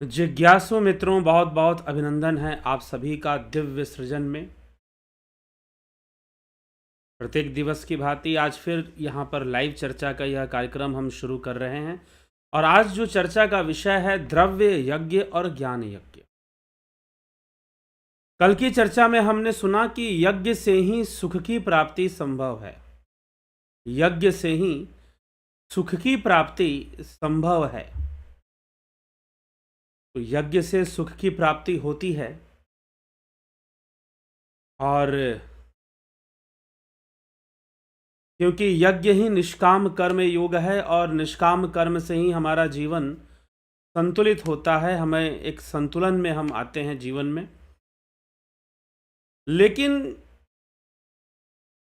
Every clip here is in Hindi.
जिज्ञासु मित्रों, बहुत बहुत अभिनंदन है आप सभी का दिव्य सृजन में। प्रत्येक दिवस की भांति आज फिर यहाँ पर लाइव चर्चा का यह कार्यक्रम हम शुरू कर रहे हैं। और आज जो चर्चा का विषय है द्रव्य यज्ञ और ज्ञान यज्ञ। कल की चर्चा में हमने सुना कि यज्ञ से ही सुख की प्राप्ति संभव है। यज्ञ से ही सुख की प्राप्ति संभव है। तो यज्ञ से सुख की प्राप्ति होती है और क्योंकि यज्ञ ही निष्काम कर्म योग है और निष्काम कर्म से ही हमारा जीवन संतुलित होता है। हमें एक संतुलन में हम आते हैं जीवन में। लेकिन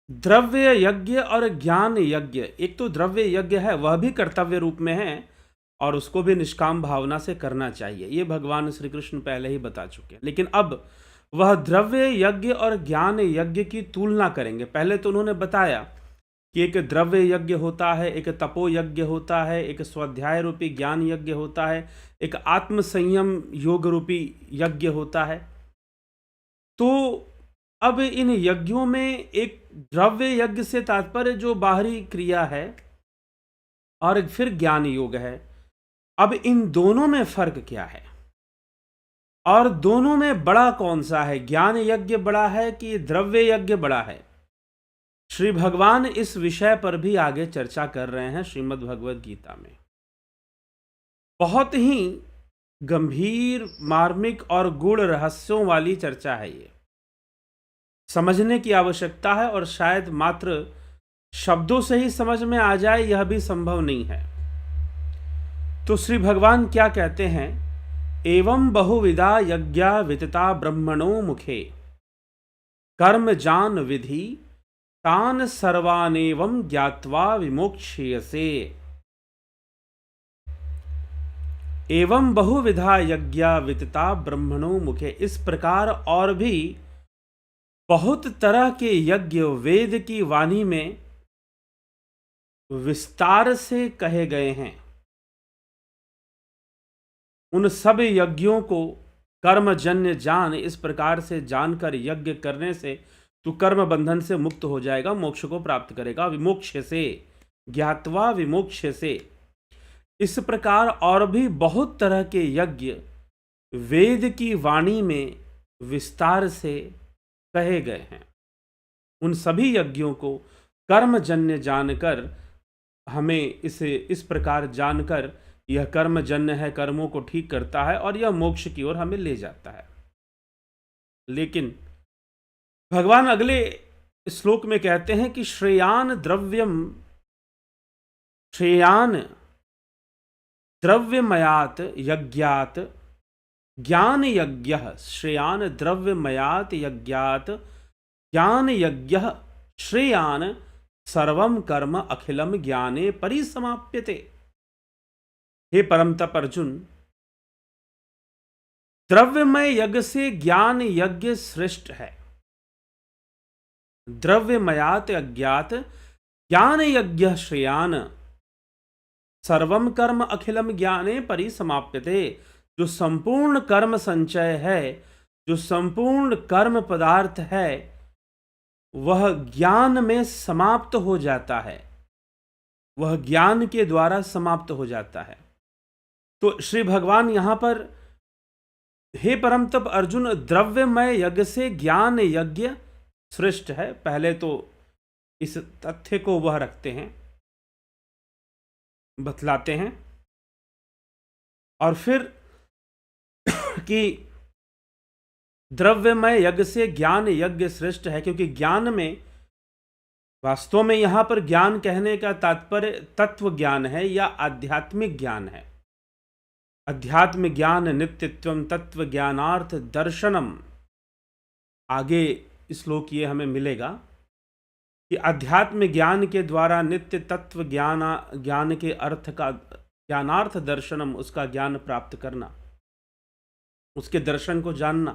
द्रव्य यज्ञ और ज्ञान यज्ञ, एक तो द्रव्य यज्ञ है वह भी कर्तव्य रूप में है और उसको भी निष्काम भावना से करना चाहिए, ये भगवान श्री कृष्ण पहले ही बता चुके हैं। लेकिन अब वह द्रव्य यज्ञ और ज्ञान यज्ञ की तुलना करेंगे। पहले तो उन्होंने बताया कि एक द्रव्य यज्ञ होता है, एक तपो यज्ञ होता है, एक स्वाध्याय रूपी ज्ञान यज्ञ होता है, एक आत्म संयम योग रूपी यज्ञ होता है। तो अब इन यज्ञों में एक द्रव्य यज्ञ से तात्पर्य जो बाहरी क्रिया है और फिर ज्ञान योग है। अब इन दोनों में फर्क क्या है और दोनों में बड़ा कौन सा है? ज्ञान यज्ञ बड़ा है कि द्रव्य यज्ञ बड़ा है? श्री भगवान इस विषय पर भी आगे चर्चा कर रहे हैं श्रीमद् भगवद गीता में। बहुत ही गंभीर, मार्मिक और गूढ़ रहस्यों वाली चर्चा है। ये समझने की आवश्यकता है और शायद मात्र शब्दों से ही समझ में आ जाए यह भी संभव नहीं है। तो श्री भगवान क्या कहते हैं? एवं बहुविधा यज्ञा वितता ब्रह्मणो मुखे कर्म जान विधि तान सर्वानेवं ज्ञात्वा विमोक्ष्यसे। एवं बहुविधा यज्ञा वितता ब्रह्मणो मुखे, इस प्रकार और भी बहुत तरह के यज्ञ वेद की वाणी में विस्तार से कहे गए हैं। उन सब यज्ञों को कर्मजन्य जान, इस प्रकार से जानकर यज्ञ करने से तू कर्म बंधन से मुक्त हो जाएगा, मोक्ष को प्राप्त करेगा। विमोक्ष से, ज्ञात्वा विमोक्ष से, इस प्रकार और भी बहुत तरह के यज्ञ वेद की वाणी में विस्तार से कहे गए हैं। उन सभी यज्ञों को कर्मजन्य जानकर, हमें इसे इस प्रकार जानकर यह कर्मजन्य है, कर्मों को ठीक करता है और यह मोक्ष की ओर हमें ले जाता है। लेकिन भगवान अगले श्लोक में कहते हैं कि श्रेयान द्रव्यमयात यज्ञात ज्ञान यज्ञ, श्रेयान द्रव्यमयात यज्ञात ज्ञान यज्ञ श्रेयान सर्वम कर्म अखिलम ज्ञाने परिसमाप्यते। हे परम तप अर्जुन, द्रव्यमय यज्ञ से ज्ञान यज्ञ श्रेष्ठ है। द्रव्यमयात अज्ञात ज्ञान यज्ञ श्रेयान सर्वम कर्म अखिलम ज्ञाने परिसमाप्यते। जो संपूर्ण कर्म संचय है, जो संपूर्ण कर्म पदार्थ है, वह ज्ञान में समाप्त हो जाता है, वह ज्ञान के द्वारा समाप्त हो जाता है। तो श्री भगवान यहां पर, हे परम तप अर्जुन, द्रव्यमय यज्ञ से ज्ञान यज्ञ श्रेष्ठ है। पहले तो इस तथ्य को वह रखते हैं, बतलाते हैं, और फिर कि द्रव्यमय यज्ञ से ज्ञान यज्ञ श्रेष्ठ है, क्योंकि ज्ञान में, वास्तव में यहां पर ज्ञान कहने का तात्पर्य तत्व ज्ञान है या आध्यात्मिक ज्ञान है। अध्यात्म ज्ञान नित्यत्वम तत्व ज्ञानार्थ दर्शनम, आगे श्लोक ये हमें मिलेगा कि अध्यात्म ज्ञान के द्वारा नित्य तत्व ज्ञान के अर्थ का ज्ञानार्थ दर्शनम, उसका ज्ञान प्राप्त करना, उसके दर्शन को जानना।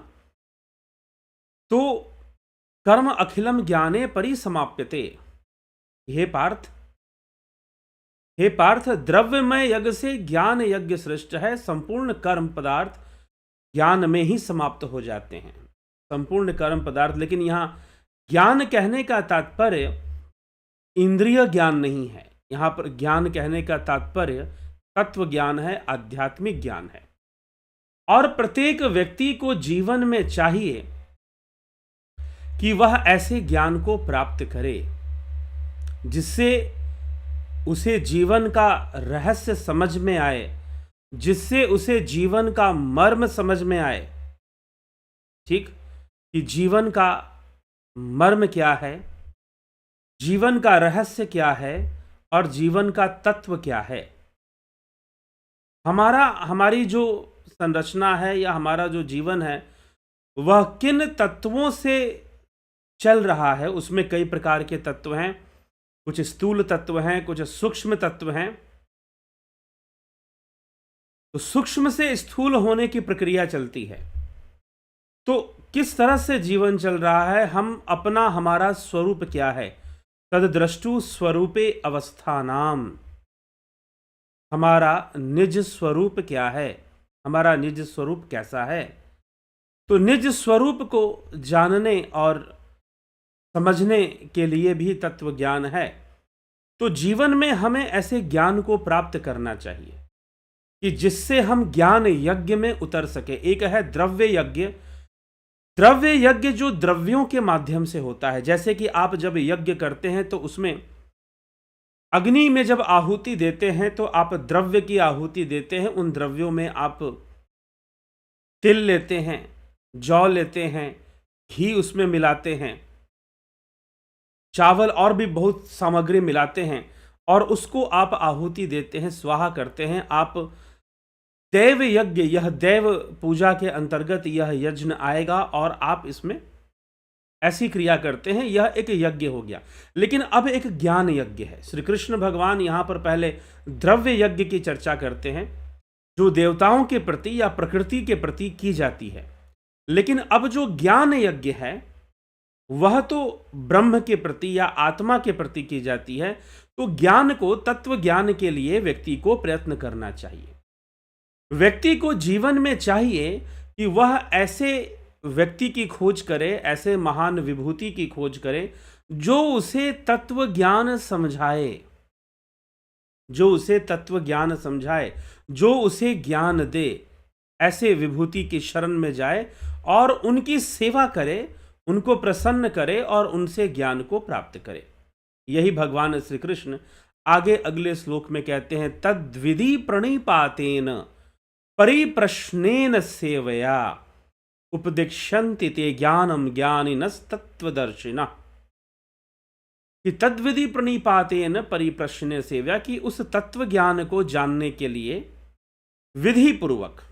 तो कर्म अखिलम ज्ञाने परिसमाप्यते। हे पार्थ, हे पार्थ, द्रव्यमय यज्ञ से ज्ञान यज्ञ श्रेष्ठ है। संपूर्ण कर्म पदार्थ ज्ञान में ही समाप्त हो जाते हैं। संपूर्ण कर्म पदार्थ, लेकिन यहां ज्ञान कहने का तात्पर्य इंद्रिय ज्ञान नहीं है। यहां पर ज्ञान कहने का तात्पर्य तत्व ज्ञान है, आध्यात्मिक ज्ञान है। और प्रत्येक व्यक्ति को जीवन में चाहिए कि वह ऐसे ज्ञान को प्राप्त करे जिससे उसे जीवन का रहस्य समझ में आए, जिससे उसे जीवन का मर्म समझ में आए। ठीक, कि जीवन का मर्म क्या है, जीवन का रहस्य क्या है और जीवन का तत्व क्या है। हमारी जो संरचना है या हमारा जो जीवन है वह किन तत्वों से चल रहा है, उसमें कई प्रकार के तत्व हैं। कुछ स्थूल तत्व हैं, कुछ सूक्ष्म तत्व हैं। तो सूक्ष्म से स्थूल होने की प्रक्रिया चलती है। तो किस तरह से जीवन चल रहा है, हमारा स्वरूप क्या है, तद्द्रष्टु स्वरूपे अवस्थानाम। हमारा निज स्वरूप क्या है, हमारा निज स्वरूप कैसा है। तो निज स्वरूप को जानने और समझने के लिए भी तत्व ज्ञान है। तो जीवन में हमें ऐसे ज्ञान को प्राप्त करना चाहिए कि जिससे हम ज्ञान यज्ञ में उतर सके। एक है द्रव्य यज्ञ। द्रव्य यज्ञ जो द्रव्यों के माध्यम से होता है। जैसे कि आप जब यज्ञ करते हैं तो उसमें अग्नि में जब आहुति देते हैं तो आप द्रव्य की आहुति देते हैं। उन द्रव्यों में आप तिल लेते हैं, जौ लेते हैं, घी उसमें मिलाते हैं, चावल और भी बहुत सामग्री मिलाते हैं और उसको आप आहुति देते हैं, स्वाहा करते हैं। आप देव यज्ञ, यह देव पूजा के अंतर्गत यह यज्ञ आएगा और आप इसमें ऐसी क्रिया करते हैं। यह एक यज्ञ हो गया। लेकिन अब एक ज्ञान यज्ञ है। श्री कृष्ण भगवान यहां पर पहले द्रव्य यज्ञ की चर्चा करते हैं जो देवताओं के प्रति या प्रकृति के प्रति की जाती है। लेकिन अब जो ज्ञान यज्ञ है वह तो ब्रह्म के प्रति या आत्मा के प्रति की जाती है। तो ज्ञान को, तत्व ज्ञान के लिए व्यक्ति को प्रयत्न करना चाहिए। व्यक्ति को जीवन में चाहिए कि वह ऐसे व्यक्ति की खोज करे, ऐसे महान विभूति की खोज करे जो उसे तत्व ज्ञान समझाए, जो उसे तत्व ज्ञान समझाए, जो उसे ज्ञान दे। ऐसे विभूति की शरण में जाए और उनकी सेवा करे, उनको प्रसन्न करे और उनसे ज्ञान को प्राप्त करे। यही भगवान श्री कृष्ण आगे अगले श्लोक में कहते हैं, तद्विधि प्रणिपातेन परिप्रश्नेन सेवया उपदिक्षन्ति ते ज्ञानम ज्ञानिनस्तत्वदर्शिनः। कि तद्विधि प्रणिपातेन परिप्रश्न सेवया, कि उस तत्व ज्ञान को जानने के लिए विधि पूर्वक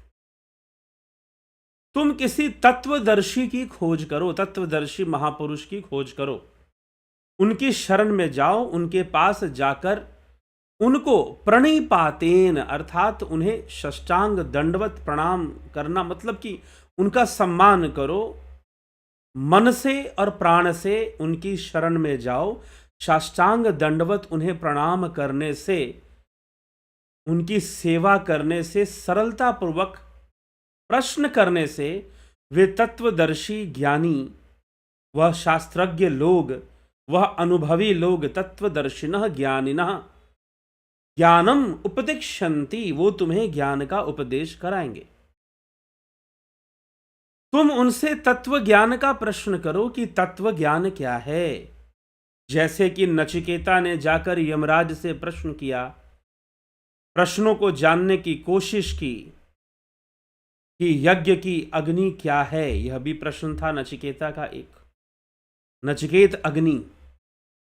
तुम किसी तत्वदर्शी की खोज करो, तत्वदर्शी महापुरुष की खोज करो, उनकी शरण में जाओ, उनके पास जाकर उनको प्रणिपातेन अर्थात उन्हें साष्टांग दंडवत प्रणाम करना, मतलब कि उनका सम्मान करो। मन से और प्राण से उनकी शरण में जाओ। साष्टांग दंडवत उन्हें प्रणाम करने से, उनकी सेवा करने से, सरलता पूर्वक प्रश्न करने से वे तत्वदर्शी ज्ञानी, वह शास्त्रज्ञ लोग, वह अनुभवी लोग, तत्वदर्शिनः ज्ञानिनः ज्ञानम उपदिक्षन्ति, वो तुम्हें ज्ञान का उपदेश कराएंगे। तुम उनसे तत्व ज्ञान का प्रश्न करो कि तत्व ज्ञान क्या है। जैसे कि नचिकेता ने जाकर यमराज से प्रश्न किया, प्रश्नों को जानने की कोशिश की कि यज्ञ की अग्नि क्या है। यह भी प्रश्न था नचिकेता का एक। नचिकेत अग्नि,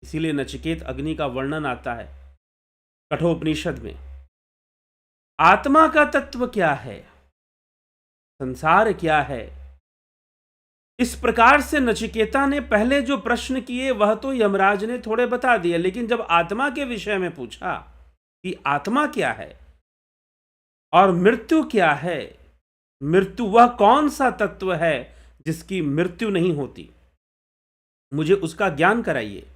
इसीलिए नचिकेत अग्नि का वर्णन आता है कठोपनिषद में। आत्मा का तत्व क्या है, संसार क्या है। इस प्रकार से नचिकेता ने पहले जो प्रश्न किए वह तो यमराज ने थोड़े बता दिए, लेकिन जब आत्मा के विषय में पूछा कि आत्मा क्या है और मृत्यु क्या है, मृत्यु वह कौन सा तत्व है जिसकी मृत्यु नहीं होती, मुझे उसका ज्ञान कराइए।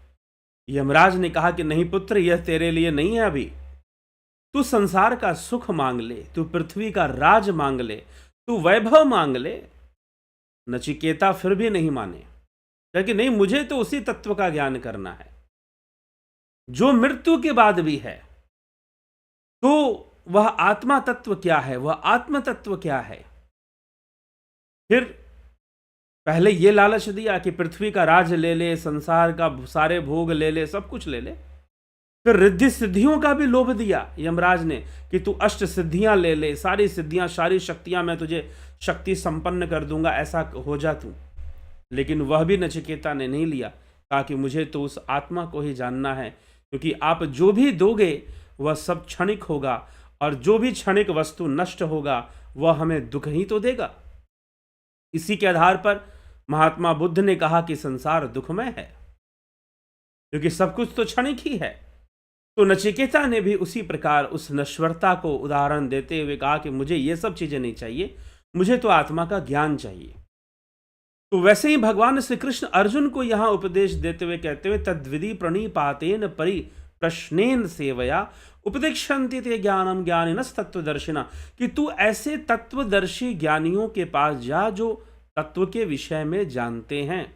यमराज ने कहा कि नहीं पुत्र, यह तेरे लिए नहीं है अभी, तू संसार का सुख मांग ले, तू पृथ्वी का राज मांग ले, तू वैभव मांग ले। नचिकेता फिर भी नहीं माने, क्योंकि नहीं, मुझे तो उसी तत्व का ज्ञान करना है जो मृत्यु के बाद भी है। तो वह आत्मा तत्व क्या है, वह आत्म तत्व क्या है? फिर पहले यह लालच दिया कि पृथ्वी का राज ले ले, संसार का सारे भोग ले ले, सब कुछ ले ले। फिर रिद्धि सिद्धियों का भी लोभ दिया यमराज ने कि तू अष्ट सिद्धियां ले ले, सारी सिद्धियां, सारी शक्तियां मैं तुझे शक्ति संपन्न कर दूंगा, ऐसा हो जा तू। लेकिन वह भी नचिकेता ने नहीं लिया, कहा कि मुझे तो उस आत्मा को ही जानना है, क्योंकि आप जो भी दोगे वह सब क्षणिक होगा, और जो भी क्षणिक वस्तु नष्ट होगा वह हमें दुख ही तो देगा। इसी के आधार पर महात्मा बुद्ध ने कहा कि संसार दुखमय है, क्योंकि सब कुछ तो क्षणिक ही है। तो नचिकेता ने भी उसी प्रकार उस नश्वरता को उदाहरण देते हुए कहा कि मुझे ये सब चीजें नहीं चाहिए, मुझे तो आत्मा का ज्ञान चाहिए। तो वैसे ही भगवान श्री कृष्ण अर्जुन को यहां उपदेश देते हुए कहते हुए तद्विधि प्रणिपातेन परि प्रश्नेन सेवया उपदिक्षन्ति ते ज्ञानम ज्ञानिनस् तत्वदर्शिना, कि तू ऐसे तत्वदर्शी ज्ञानियों के पास जा जो तत्व के विषय में जानते हैं,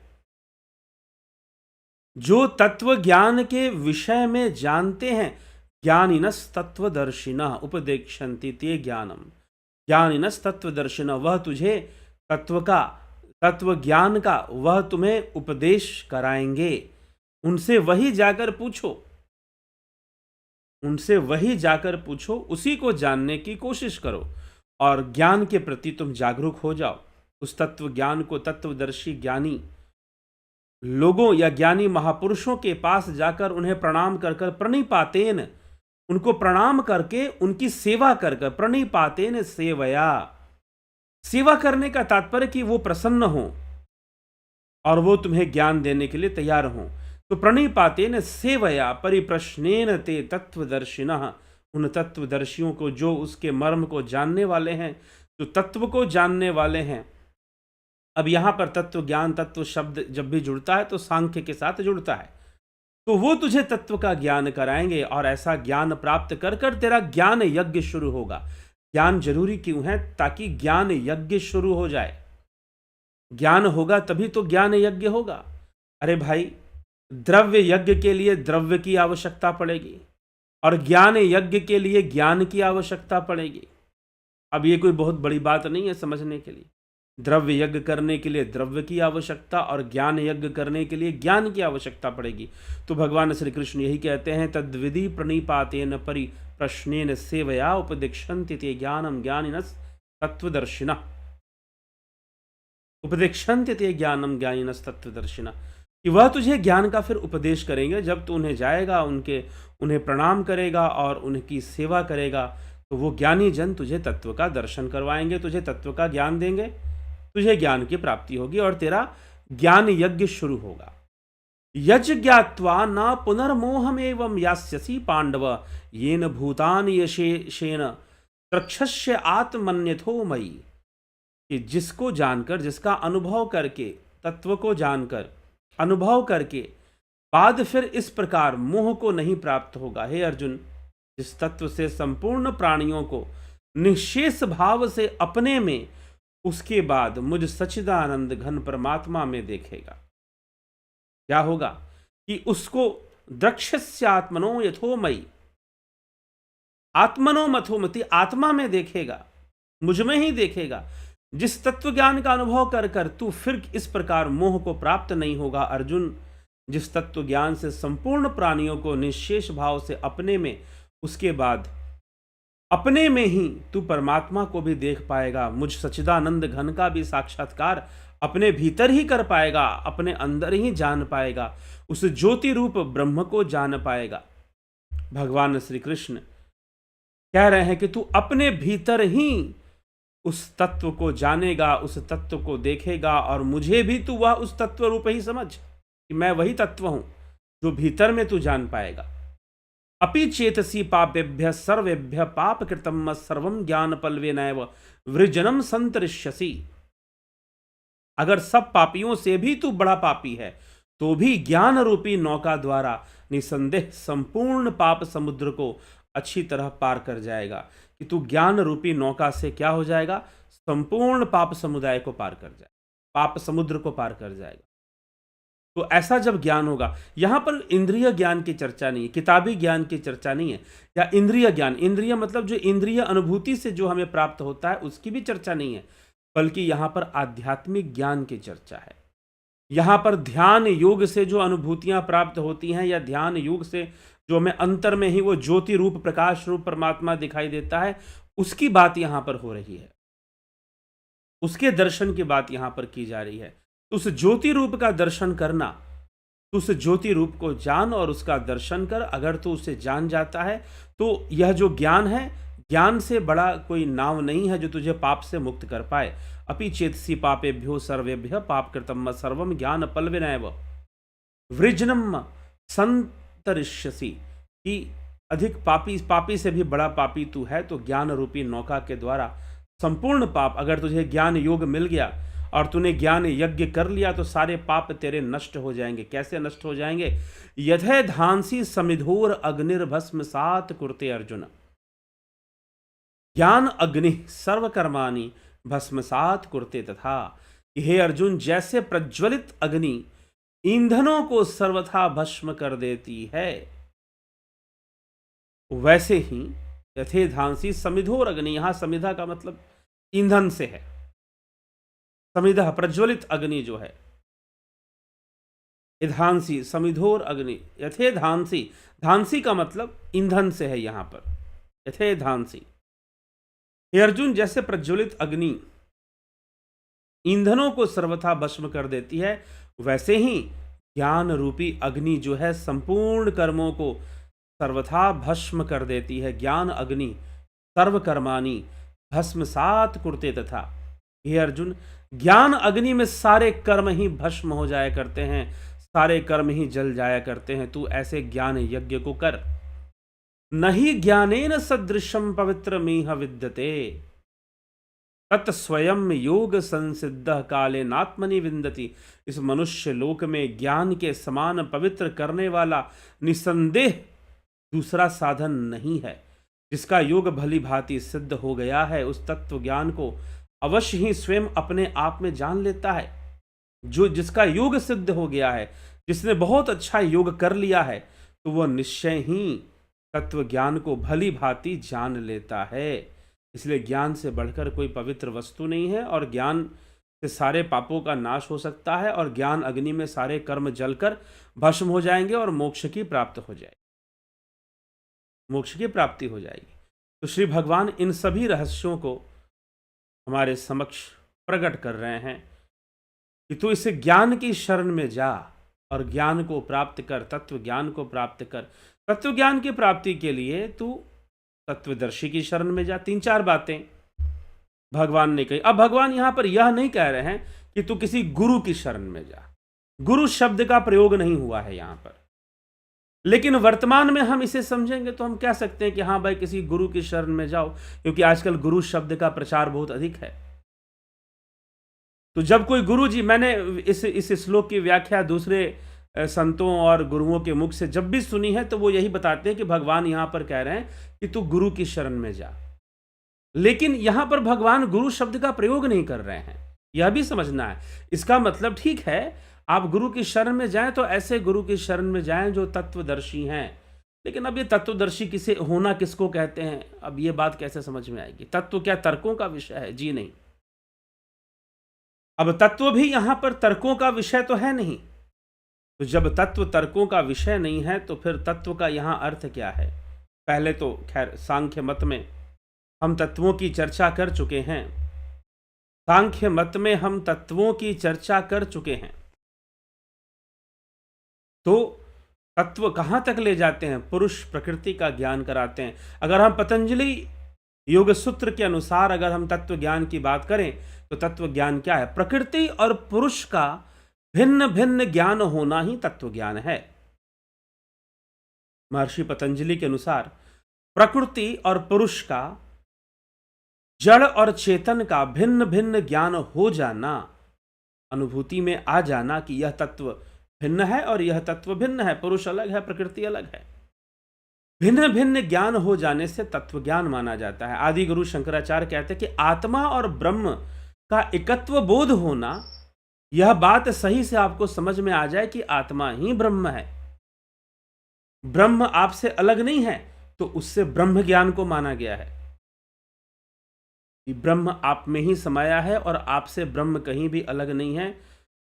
जो तत्व ज्ञान के विषय में जानते हैं। ज्ञानिनस् तत्वदर्शिना उपदिक्षन्ति ते ज्ञानम ज्ञानिनस् तत्वदर्शिना, वह तुझे तत्व ज्ञान का वह तुम्हें उपदेश कराएंगे। उनसे वही जाकर पूछो, उनसे वही जाकर पूछो, उसी को जानने की कोशिश करो और ज्ञान के प्रति तुम जागरूक हो जाओ। उस तत्व ज्ञान को तत्वदर्शी ज्ञानी लोगों या ज्ञानी महापुरुषों के पास जाकर उन्हें प्रणाम कर कर प्रणिपातेन, उनको प्रणाम करके उनकी सेवा कर कर, प्रणिपातेन सेवया, सेवा करने का तात्पर्य कि वो प्रसन्न हो और वो तुम्हें ज्ञान देने के लिए तैयार हो। तो प्रणिपातेन सेवया परिप्रश्नेन ते तत्वदर्शिनः, उन तत्वदर्शियों को जो उसके मर्म को जानने वाले हैं, जो तत्व को जानने वाले हैं। अब यहां पर तत्व ज्ञान, तत्व शब्द जब भी जुड़ता है तो सांख्य के साथ जुड़ता है। तो वो तुझे तत्व का ज्ञान कराएंगे और ऐसा ज्ञान प्राप्त कर कर तेरा ज्ञान यज्ञ शुरू होगा। ज्ञान जरूरी क्यों है? ताकि ज्ञान यज्ञ शुरू हो जाए। ज्ञान होगा तभी तो ज्ञान यज्ञ होगा। अरे भाई, द्रव्य यज्ञ के लिए द्रव्य की आवश्यकता पड़ेगी और ज्ञान यज्ञ के लिए ज्ञान की आवश्यकता पड़ेगी। अब ये कोई बहुत बड़ी बात नहीं है समझने के लिए। द्रव्य यज्ञ करने के लिए द्रव्य की आवश्यकता और ज्ञान यज्ञ करने के लिए ज्ञान की आवश्यकता पड़ेगी। तो भगवान श्री कृष्ण यही कहते हैं, तद्विधि प्रणिपातेन परि प्रश्नेन सेवया उपदिक्षन्ति ते ज्ञानम ज्ञानिनस् तत्वदर्शिनः, उपदिक्षन्ति ते ज्ञानम ज्ञानिनस् तत्वदर्शिनः, कि वह तुझे ज्ञान का फिर उपदेश करेंगे। जब तू उन्हें जाएगा, उन्हें प्रणाम करेगा और उनकी सेवा करेगा, तो वो ज्ञानी जन तुझे तत्व का दर्शन करवाएंगे, तुझे तत्व का ज्ञान देंगे, तुझे ज्ञान की प्राप्ति होगी और तेरा ज्ञान यज्ञ शुरू होगा। यज्ञ ज्ञात्वा न पुनर्मोहमेवं यास्यसि पांडव येन भूतानि यशेन त्रक्षस्य आत्मन्यथो मयि, कि जिसको जानकर, जिसका अनुभव करके, तत्व को जानकर अनुभव करके बाद फिर इस प्रकार मोह को नहीं प्राप्त होगा। हे अर्जुन, जिस तत्व से संपूर्ण प्राणियों को निःशेष भाव से अपने में, उसके बाद मुझ सच्चिदानंद घन परमात्मा में देखेगा, क्या होगा कि उसको द्रक्ष्यस्यात्मनो यथोमयि, आत्मनो मथोमति, आत्मा में देखेगा, मुझ में ही देखेगा। जिस तत्व ज्ञान का अनुभव कर कर तू फिर इस प्रकार मोह को प्राप्त नहीं होगा अर्जुन। जिस तत्व ज्ञान से संपूर्ण प्राणियों को निःशेष भाव से अपने में, उसके बाद अपने में ही तू परमात्मा को भी देख पाएगा, मुझ सच्चिदानंद घन का भी साक्षात्कार अपने भीतर ही कर पाएगा, अपने अंदर ही जान पाएगा, उस ज्योति रूप ब्रह्म को जान पाएगा। भगवान श्री कृष्ण कह रहे हैं कि तू अपने भीतर ही उस तत्व को जानेगा, उस तत्व को देखेगा और मुझे भी तू वह उस तत्व रूप ही समझ कि मैं वही तत्व हूं जो भीतर में तू जान पाएगा। अपि चेतसी पापेभ्य सर्वेभ्य पाप कृतम सर्वम ज्ञान पल्वेनैव वृजनम संतरिष्यसि, अगर सब पापियों से भी तू बड़ा पापी है तो भी ज्ञान रूपी नौका द्वारा निसंदेह संपूर्ण पाप समुद्र को अच्छी तरह पार कर जाएगा कि तू ज्ञान रूपी नौका से क्या हो जाएगा, संपूर्ण पाप समुदाय को पार कर जाएगा, पाप समुद्र को पार कर जाएगा। तो ऐसा जब ज्ञान होगा, यहां पर इंद्रिय ज्ञान की चर्चा नहीं है, किताबी ज्ञान की चर्चा नहीं है, या इंद्रिय ज्ञान, इंद्रिय मतलब जो इंद्रिय अनुभूति से जो हमें प्राप्त होता है उसकी भी चर्चा नहीं है, बल्कि यहां पर आध्यात्मिक ज्ञान की चर्चा है। यहां पर ध्यान योग से जो अनुभूतियां प्राप्त होती हैं, या ध्यान योग से जो हमें अंतर में ही वो ज्योति रूप प्रकाश रूप परमात्मा दिखाई देता है, उसकी बात यहां पर हो रही है, उसके दर्शन की बात यहां पर की जा रही है। उस ज्योति रूप का दर्शन करना, तो उस ज्योति रूप को जान और उसका दर्शन कर। अगर तू उसे जान जाता है तो यह जो ज्ञान है, ज्ञान से बड़ा कोई नाव नहीं है जो तुझे पाप से मुक्त कर पाए। अपि चेतसी पापेभ्यो सर्वेभ्य पाप कृतम सर्वम ज्ञान पल्विनैव वृजनम संतरिष्यसि, कि अधिक पापी से भी बड़ा पापी तू है, तो ज्ञान रूपी नौका के द्वारा संपूर्ण पाप, अगर तुझे ज्ञान योग मिल गया और तूने ज्ञान यज्ञ कर लिया तो सारे पाप तेरे नष्ट हो जाएंगे। कैसे नष्ट हो जाएंगे? यथे धांसी समिधोर अग्निर्भस्म सात कुरते अर्जुन, ज्ञान अग्नि सर्वकर्माणि भस्मसात कुरते तथा। हे अर्जुन, जैसे प्रज्वलित अग्नि ईंधनों को सर्वथा भस्म कर देती है, वैसे ही यथे धांसी समिधोर अग्नि, यहां समिधा का मतलब ईंधन से है। समिधा प्रज्वलित अग्नि जो है, धांसी समिधोर अग्नि, यथे धांसी, धांसी का मतलब ईंधन से है यहां पर, यथे धांसी। हे अर्जुन, जैसे प्रज्वलित अग्नि ईंधनों को सर्वथा भस्म कर देती है, वैसे ही ज्ञान रूपी अग्नि जो है संपूर्ण कर्मों को सर्वथा भस्म कर देती है। ज्ञान अग्नि सर्वकर्माणि भस्मसात कुरते तथा। हे अर्जुन, ज्ञान अग्नि में सारे कर्म ही भस्म हो जाया करते हैं, सारे कर्म ही जल जाया करते हैं। तू ऐसे ज्ञान यज्ञ को कर। नहीं ज्ञानेन सदृशम पवित्रमिह विद्यते तत्स्वयं योग संसिद्ध काले नात्मनि विन्दति। इस मनुष्य लोक में ज्ञान के समान पवित्र करने वाला निसंदेह दूसरा साधन नहीं है। जिसका योग भली भांति सिद्ध हो गया है, उस तत्व ज्ञान को अवश्य ही स्वयं अपने आप में जान लेता है। जो जिसका योग सिद्ध हो गया है, जिसने बहुत अच्छा योग कर लिया है, तो वह निश्चय ही तत्व ज्ञान को भली भांति जान लेता है। इसलिए ज्ञान से बढ़कर कोई पवित्र वस्तु नहीं है, और ज्ञान से सारे पापों का नाश हो सकता है, और ज्ञान अग्नि में सारे कर्म जलकर भस्म हो जाएंगे और मोक्ष की प्राप्ति हो जाएगी, मोक्ष की प्राप्ति हो जाएगी। तो श्री भगवान इन सभी रहस्यों को हमारे समक्ष प्रकट कर रहे हैं कि तू इस ज्ञान की शरण में जा और ज्ञान को प्राप्त कर, तत्व ज्ञान को प्राप्त कर। तत्व ज्ञान की प्राप्ति के लिए तू तत्वदर्शी की शरण में जा। 3-4 बातें भगवान ने कही। अब भगवान यहां पर यह नहीं कह रहे हैं कि तू किसी गुरु की शरण में जा। गुरु शब्द का प्रयोग नहीं हुआ है यहां पर, लेकिन वर्तमान में हम इसे समझेंगे तो हम कह सकते हैं कि हाँ भाई, किसी गुरु की शरण में जाओ, क्योंकि आजकल गुरु शब्द का प्रचार बहुत अधिक है। तो जब कोई गुरु जी, मैंने इस श्लोक की व्याख्या दूसरे संतों और गुरुओं के मुख से जब भी सुनी है, तो वो यही बताते हैं कि भगवान यहां पर कह रहे हैं कि तू गुरु की शरण में जा। लेकिन यहां पर भगवान गुरु शब्द का प्रयोग नहीं कर रहे हैं, यह भी समझना है। इसका मतलब ठीक है, आप गुरु की शरण में जाएं तो ऐसे गुरु की शरण में जाएं जो तत्वदर्शी हैं। लेकिन अब ये तत्वदर्शी किसे होना किसको कहते हैं, अब ये बात कैसे समझ में आएगी? तत्व क्या तर्कों का विषय है? जी नहीं। अब तत्व भी यहां पर तर्कों का विषय तो है नहीं। तो जब तत्व तर्कों का विषय नहीं है, तो फिर तत्व का यहां अर्थ क्या है? पहले तो खैर सांख्य मत में हम तत्वों की चर्चा कर चुके हैं। सांख्य मत में हम तत्वों की चर्चा कर चुके हैं। तो तत्व कहां तक ले जाते हैं? पुरुष प्रकृति का ज्ञान कराते हैं। अगर हम पतंजलि योग सूत्र के अनुसार अगर हम तत्व ज्ञान की बात करें, तो तत्व ज्ञान क्या है? प्रकृति और पुरुष का भिन्न भिन्न ज्ञान होना ही तत्व ज्ञान है। महर्षि पतंजलि के अनुसार प्रकृति और पुरुष का, जड़ और चेतन का भिन्न भिन्न ज्ञान हो जाना, अनुभूति में आ जाना कि यह तत्व भिन्न है और यह तत्व भिन्न है, पुरुष अलग है, प्रकृति अलग है। भिन्न भिन्न ज्ञान हो जाने से तत्व ज्ञान माना जाता है। आदि गुरु शंकराचार्य कहते हैं कि आत्मा और ब्रह्म का एकत्व बोध होना, यह बात सही से आपको समझ में आ जाए कि आत्मा ही ब्रह्म है, ब्रह्म आपसे अलग नहीं है, तो उससे ब्रह्म ज्ञान को माना गया है कि ब्रह्म आप में ही समाया है और आपसे ब्रह्म कहीं भी अलग नहीं है,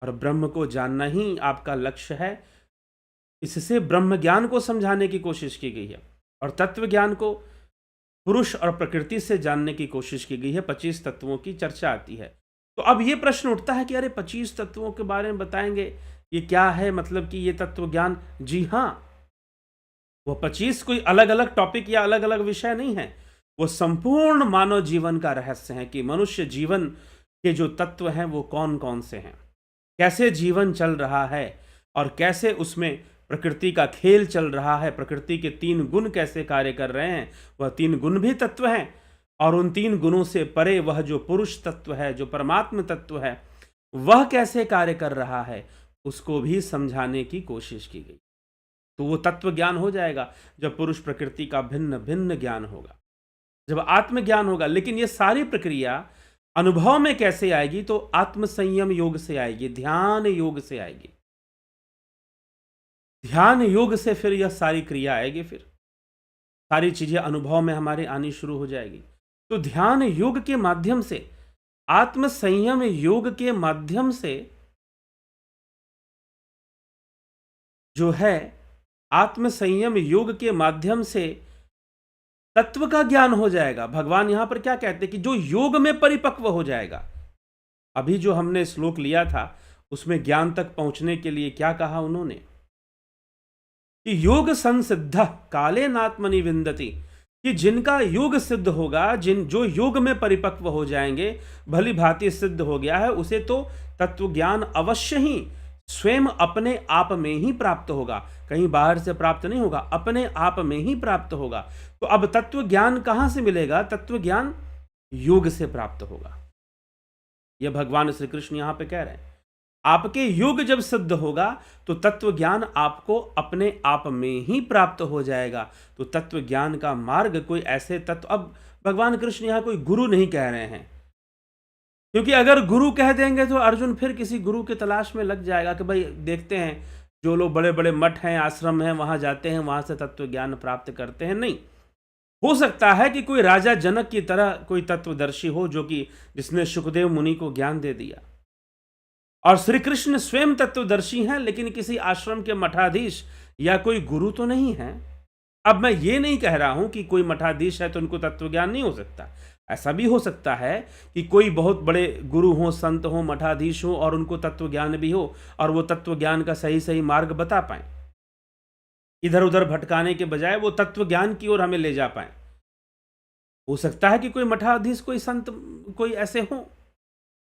और ब्रह्म को जानना ही आपका लक्ष्य है। इससे ब्रह्म ज्ञान को समझाने की कोशिश की गई है, और तत्व ज्ञान को पुरुष और प्रकृति से जानने की कोशिश की गई है। 25 तत्वों की चर्चा आती है। तो अब ये प्रश्न उठता है कि अरे 25 तत्वों के बारे में बताएंगे, ये क्या है, मतलब कि ये तत्व ज्ञान? जी हाँ, वो 25 कोई अलग अलग टॉपिक या अलग अलग विषय नहीं है, वो संपूर्ण मानव जीवन का रहस्य है कि मनुष्य जीवन के जो तत्व हैं वो कौन कौन से हैं, कैसे जीवन चल रहा है, और कैसे उसमें प्रकृति का खेल चल रहा है, प्रकृति के 3 गुण कैसे कार्य कर रहे हैं, वह 3 गुण भी तत्व हैं, और उन 3 गुणों से परे वह जो पुरुष तत्व है, जो परमात्म तत्व है, वह कैसे कार्य कर रहा है, उसको भी समझाने की कोशिश की गई। तो वो तत्व ज्ञान हो जाएगा जब पुरुष प्रकृति का भिन्न भिन्न ज्ञान होगा, जब आत्मज्ञान होगा। लेकिन ये सारी प्रक्रिया अनुभव में कैसे आएगी? तो आत्म संयम योग से आएगी, ध्यान योग से आएगी। ध्यान योग से फिर यह सारी क्रिया आएगी, फिर सारी चीजें अनुभव में हमारे आनी शुरू हो जाएगी। तो ध्यान योग के माध्यम से, आत्म संयम योग के माध्यम से जो है, आत्म संयम योग के माध्यम से तत्व का ज्ञान हो जाएगा। भगवान यहां पर क्या कहते हैं कि जो योग में परिपक्व हो जाएगा। अभी जो हमने श्लोक लिया था उसमें ज्ञान तक पहुंचने के लिए क्या कहा उन्होंने कि योग संसिद्ध काले नात्मनि विंदति, कि जिनका योग सिद्ध होगा, जो योग में परिपक्व हो जाएंगे, भली भांति सिद्ध हो गया है, उसे तो तत्व ज्ञान अवश्य ही स्वयं अपने आप में ही प्राप्त होगा, कहीं बाहर से प्राप्त नहीं होगा, अपने आप में ही प्राप्त होगा। तो अब तत्व ज्ञान कहां से मिलेगा? तत्व ज्ञान योग से प्राप्त होगा। यह भगवान श्री कृष्ण यहां पे कह रहे हैं, आपके योग जब सिद्ध होगा तो तत्व ज्ञान आपको अपने आप में ही प्राप्त हो जाएगा। तो तत्व ज्ञान का मार्ग कोई ऐसे तत्व, अब भगवान कृष्ण यहां कोई गुरु नहीं कह रहे हैं, क्योंकि अगर गुरु कह देंगे तो अर्जुन फिर किसी गुरु की तलाश में लग जाएगा कि भाई देखते हैं, जो लोग बड़े बड़े मठ हैं, आश्रम हैं, वहां जाते हैं, वहां से तत्व ज्ञान प्राप्त करते हैं। नहीं, हो सकता है कि कोई राजा जनक की तरह कोई तत्वदर्शी हो, जो कि जिसने सुखदेव मुनि को ज्ञान दे दिया। और श्री कृष्ण स्वयं तत्वदर्शी हैं, लेकिन किसी आश्रम के मठाधीश या कोई गुरु तो नहीं है। अब मैं ये नहीं कह रहा हूं कि कोई मठाधीश है तो उनको तत्व ज्ञान नहीं हो सकता। ऐसा भी हो सकता है कि कोई बहुत बड़े गुरु हो, संत हो, मठाधीश हो, और उनको तत्व ज्ञान भी हो, और वो तत्व ज्ञान का सही सही मार्ग बता पाए, इधर उधर भटकाने के बजाय वो तत्व ज्ञान की ओर हमें ले जा पाए। हो सकता है कि कोई मठाधीश, कोई संत, कोई ऐसे हो।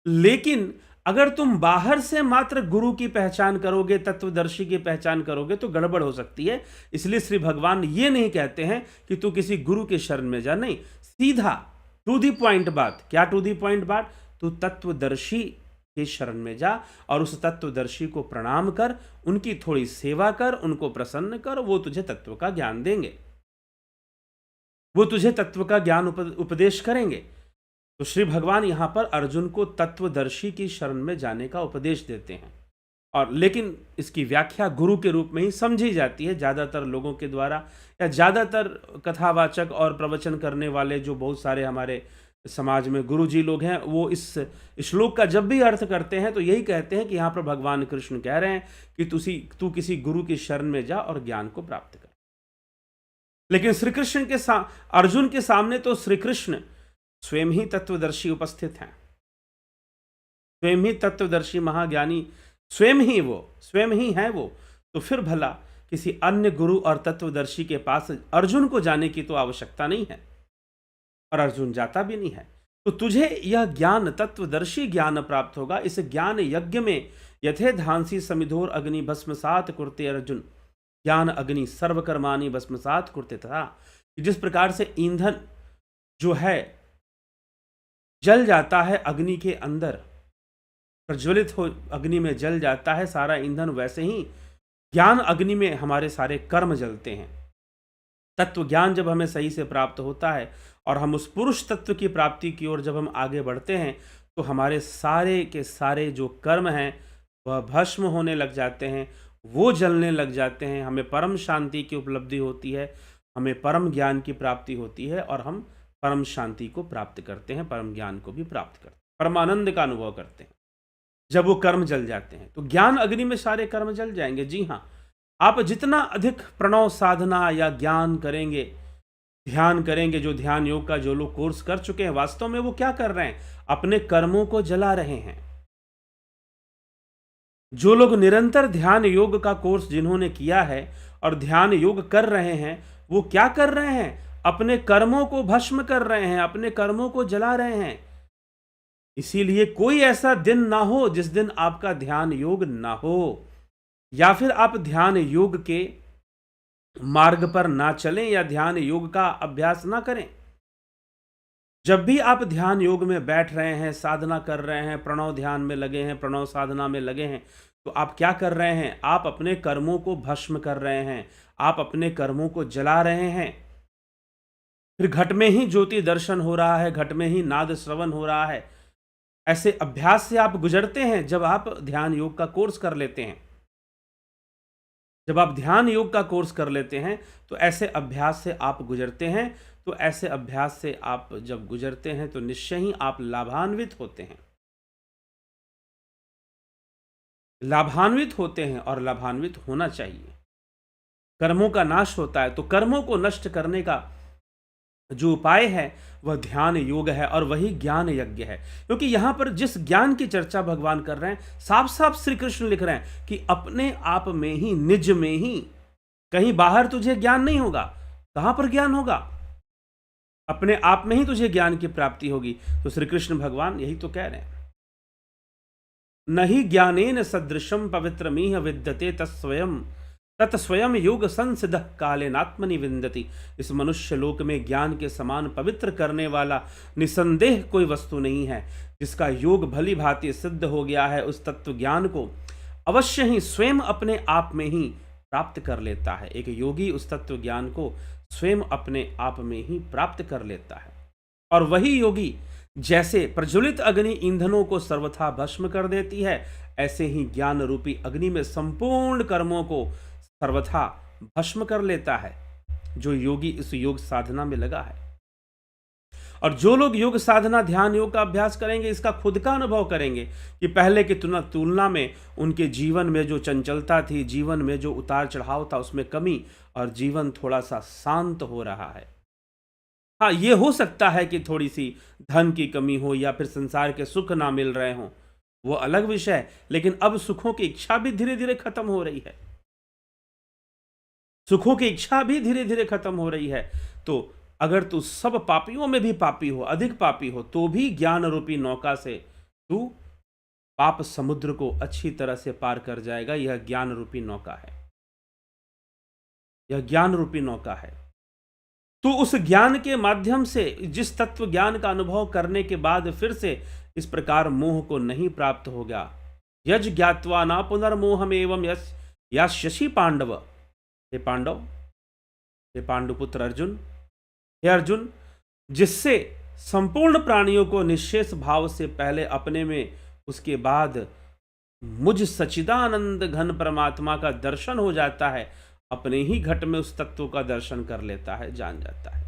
लेकिन अगर तुम बाहर से मात्र गुरु की पहचान करोगे, तत्वदर्शी की पहचान करोगे, तो गड़बड़ हो सकती है। इसलिए श्री भगवान ये नहीं कहते हैं कि तू किसी गुरु के शरण में जा, नहीं, सीधा टू दी पॉइंट बात। क्या टू दी पॉइंट बात? तू तत्वदर्शी के शरण में जा और उस तत्वदर्शी को प्रणाम कर, उनकी थोड़ी सेवा कर, उनको प्रसन्न कर, वो तुझे तत्व का ज्ञान देंगे, वो तुझे तत्व का ज्ञान उपदेश करेंगे। तो श्री भगवान यहां पर अर्जुन को तत्वदर्शी की शरण में जाने का उपदेश देते हैं, और लेकिन इसकी व्याख्या गुरु के रूप में ही समझी जाती है ज़्यादातर लोगों के द्वारा, या ज़्यादातर कथावाचक और प्रवचन करने वाले जो बहुत सारे हमारे समाज में गुरु जी लोग हैं, वो इस श्लोक का जब भी अर्थ करते हैं तो यही कहते हैं कि यहाँ पर भगवान कृष्ण कह रहे हैं कि तू किसी गुरु की शरण में जा और ज्ञान को प्राप्त कर। लेकिन श्री कृष्ण के अर्जुन के सामने तो श्री कृष्ण स्वयं ही तत्वदर्शी उपस्थित हैं, स्वयं ही तत्वदर्शी महाज्ञानी, स्वयं ही है वो। तो फिर भला किसी अन्य गुरु और तत्वदर्शी के पास अर्जुन को जाने की तो आवश्यकता नहीं है, और अर्जुन जाता भी नहीं है। तो तुझे यह ज्ञान, तत्वदर्शी ज्ञान प्राप्त होगा। इस ज्ञान यज्ञ में यथे धांसी समिधोर अग्नि भस्मसात कुरते अर्जुन, ज्ञान अग्नि सर्वकर्माणि भस्मसात कुरते, तथा जिस प्रकार से ईंधन जो है जल जाता है अग्नि के अंदर, प्रज्वलित हो अग्नि में जल जाता है सारा ईंधन, वैसे ही ज्ञान अग्नि में हमारे सारे कर्म जलते हैं। तत्व ज्ञान जब हमें सही से प्राप्त होता है और हम उस पुरुष तत्व की प्राप्ति की ओर जब हम आगे बढ़ते हैं, तो हमारे सारे के सारे जो कर्म हैं वह भस्म होने लग जाते हैं, वो जलने लग जाते हैं। हमें परम शांति की उपलब्धि होती है, हमें परम ज्ञान की प्राप्ति होती है और हम परम शांति को प्राप्त करते हैं, परम ज्ञान को भी प्राप्त करते हैं, परमानंद का अनुभव करते हैं जब वो कर्म जल जाते हैं। तो ज्ञान अग्नि में सारे कर्म जल जाएंगे। जी हाँ, आप जितना अधिक प्रणव साधना या ज्ञान करेंगे, ध्यान करेंगे, जो ध्यान योग का जो लोग कोर्स कर चुके हैं, वास्तव में वो क्या कर रहे हैं? अपने कर्मों को जला रहे हैं। जो लोग निरंतर ध्यान योग का कोर्स जिन्होंने किया है और ध्यान योग कर रहे हैं, वो क्या कर रहे हैं? अपने कर्मों को भस्म कर रहे हैं, अपने कर्मों को जला रहे हैं। इसीलिए कोई ऐसा दिन ना हो जिस दिन आपका ध्यान योग ना हो, या फिर आप ध्यान योग के मार्ग पर ना चलें या ध्यान योग का अभ्यास ना करें। जब भी आप ध्यान योग में बैठ रहे हैं, साधना कर रहे हैं, प्रणव ध्यान में लगे हैं, प्रणव साधना में लगे हैं, तो आप क्या कर रहे हैं? आप अपने कर्मों को भस्म कर रहे हैं, आप अपने कर्मों को जला रहे हैं। फिर घट में ही ज्योति दर्शन हो रहा है, घट में ही नाद श्रवण हो रहा है। ऐसे अभ्यास से आप गुजरते हैं जब आप ध्यान योग का कोर्स कर लेते हैं। जब आप ध्यान योग का कोर्स कर लेते हैं तो ऐसे अभ्यास से आप गुजरते हैं। तो ऐसे अभ्यास से आप जब गुजरते हैं तो निश्चय ही आप लाभान्वित होते हैं, लाभान्वित होते हैं और लाभान्वित होना चाहिए। कर्मों का नाश होता है, तो कर्मों को नष्ट करने का जो उपाय है वह ध्यान योग है और वही ज्ञान यज्ञ है। क्योंकि यहां पर जिस ज्ञान की चर्चा भगवान कर रहे हैं, साफ साफ श्री कृष्ण लिख रहे हैं कि अपने आप में ही, निज में ही, कहीं बाहर तुझे ज्ञान नहीं होगा। कहां पर ज्ञान होगा? अपने आप में ही तुझे ज्ञान की प्राप्ति होगी। तो श्री कृष्ण भगवान यही तो कह रहे हैं, नहीं ज्ञानेन सदृशम पवित्रमिह विद्यते तत्स्वयं तत्स्वयं योग संसिद्ध कालेनात्मनि विन्दति। इस मनुष्य लोक में ज्ञान के समान पवित्र करने वाला निसंदेह कोई वस्तु नहीं है। जिसका योग भली भांति सिद्ध हो गया है, उस तत्व ज्ञान को अवश्य ही स्वयं अपने आप में ही प्राप्त कर लेता है। एक योगी उस तत्व ज्ञान को स्वयं अपने आप में ही प्राप्त कर लेता है। और वही योगी जैसे प्रज्वलित अग्नि ईंधनों को सर्वथा भस्म कर देती है, ऐसे ही ज्ञान रूपी अग्नि में संपूर्ण कर्मों को सर्वथा भस्म कर लेता है जो योगी इस योग साधना में लगा है। और जो लोग योग साधना ध्यान योग का अभ्यास करेंगे, इसका खुद का अनुभव करेंगे कि पहले की तुलना में उनके जीवन में जो चंचलता थी, जीवन में जो उतार चढ़ाव था, उसमें कमी, और जीवन थोड़ा सा शांत हो रहा है। हाँ, ये हो सकता है कि थोड़ी सी धन की कमी हो या फिर संसार के सुख ना मिल रहे हों, वो अलग विषय है। लेकिन अब सुखों की इच्छा भी धीरे धीरे खत्म हो रही है, सुखों की इच्छा भी धीरे धीरे खत्म हो रही है। तो अगर तू सब पापियों में भी पापी हो, अधिक पापी हो, तो भी ज्ञान रूपी नौका से तू पाप समुद्र को अच्छी तरह से पार कर जाएगा। यह ज्ञान रूपी नौका है, यह ज्ञान रूपी नौका है। तो उस ज्ञान के माध्यम से, जिस तत्व ज्ञान का अनुभव करने के बाद फिर से इस प्रकार मोह को नहीं प्राप्त होगा। यज ज्ञात्वा ना पुनर्मोहमेवं यास्यसि पांडव। हे पांडव, हे पांडुपुत्र अर्जुन, हे अर्जुन, जिससे संपूर्ण प्राणियों को निश्शेष भाव से पहले अपने में, उसके बाद मुझ सच्चिदानंद घन परमात्मा का दर्शन हो जाता है, अपने ही घट में उस तत्व का दर्शन कर लेता है, जान जाता है,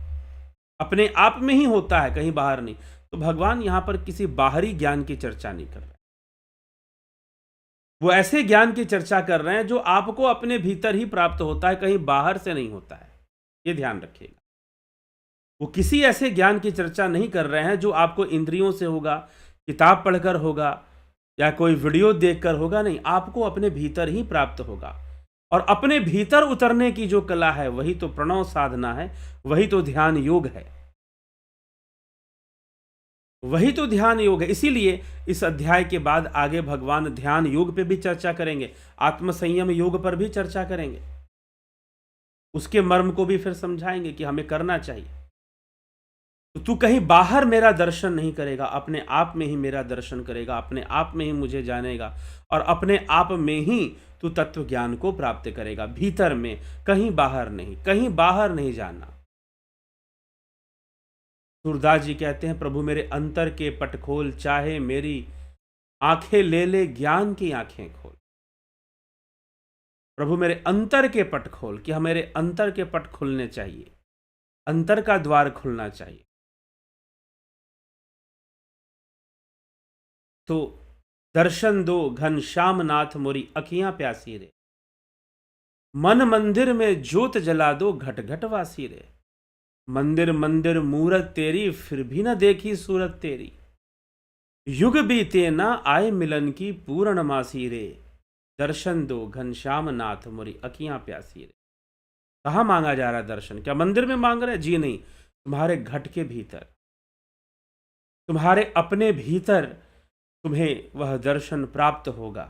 अपने आप में ही होता है, कहीं बाहर नहीं। तो भगवान यहां पर किसी बाहरी ज्ञान की चर्चा नहीं कर रहे, वो ऐसे ज्ञान की चर्चा कर रहे हैं जो आपको अपने भीतर ही प्राप्त होता है, कहीं बाहर से नहीं होता है। ये ध्यान रखिएगा। वो किसी ऐसे ज्ञान की चर्चा नहीं कर रहे हैं जो आपको इंद्रियों से होगा, किताब पढ़कर होगा या कोई वीडियो देखकर होगा। नहीं, आपको अपने भीतर ही प्राप्त होगा। और अपने भीतर उतरने की जो कला है, वही तो प्रणव साधना है, वही तो ध्यान योग है, वही तो ध्यान योग है। इसीलिए इस अध्याय के बाद आगे भगवान ध्यान योग पे भी चर्चा करेंगे, आत्मसंयम योग पर भी चर्चा करेंगे, उसके मर्म को भी फिर समझाएंगे कि हमें करना चाहिए। तो तू कहीं बाहर मेरा दर्शन नहीं करेगा, अपने आप में ही मेरा दर्शन करेगा, अपने आप में ही मुझे जानेगा और अपने आप में ही तू तत्व ज्ञान को प्राप्त करेगा, भीतर में, कहीं बाहर नहीं, कहीं बाहर नहीं जाना। सूरदास जी कहते हैं, प्रभु मेरे अंतर के पट खोल, चाहे मेरी आंखें ले ले ज्ञान की आंखें खोल। प्रभु मेरे अंतर के पट खोल, कि हमारे अंतर के पट खुलने चाहिए, अंतर का द्वार खुलना चाहिए। तो दर्शन दो घनश्याम नाथ मोरी अखियां प्यासी रे, मन मंदिर में ज्योत जला दो घट घट वासी रे। मंदिर मंदिर मूरत तेरी, फिर भी न देखी सूरत तेरी। युग बीते ना आए मिलन की पूर्ण मासी रे, दर्शन दो घनश्याम नाथ मोरी अखियां प्यासी रे। कहाँ मांगा जा रहा है दर्शन? क्या मंदिर में मांग रहे? जी नहीं, तुम्हारे घट के भीतर, तुम्हारे अपने भीतर तुम्हें वह दर्शन प्राप्त होगा।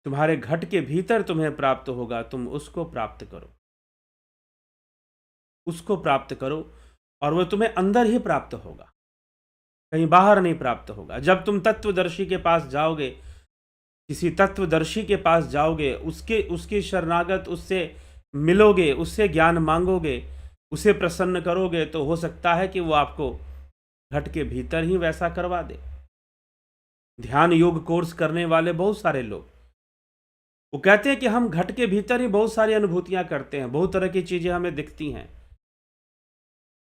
तुम्हारे घट के भीतर तुम्हें प्राप्त होगा, तुम उसको प्राप्त करो, उसको प्राप्त करो, और वह तुम्हें अंदर ही प्राप्त होगा, कहीं बाहर नहीं प्राप्त होगा। जब तुम तत्वदर्शी के पास जाओगे, किसी तत्वदर्शी के पास जाओगे, उसके शरणागत, उससे मिलोगे, उससे ज्ञान मांगोगे, उसे प्रसन्न करोगे, तो हो सकता है कि वो आपको घट के भीतर ही वैसा करवा दे। ध्यान योग कोर्स करने वाले बहुत सारे लोग वो कहते हैं कि हम घट के भीतर ही बहुत सारी अनुभूतियां करते हैं, बहुत तरह की चीजें हमें दिखती हैं,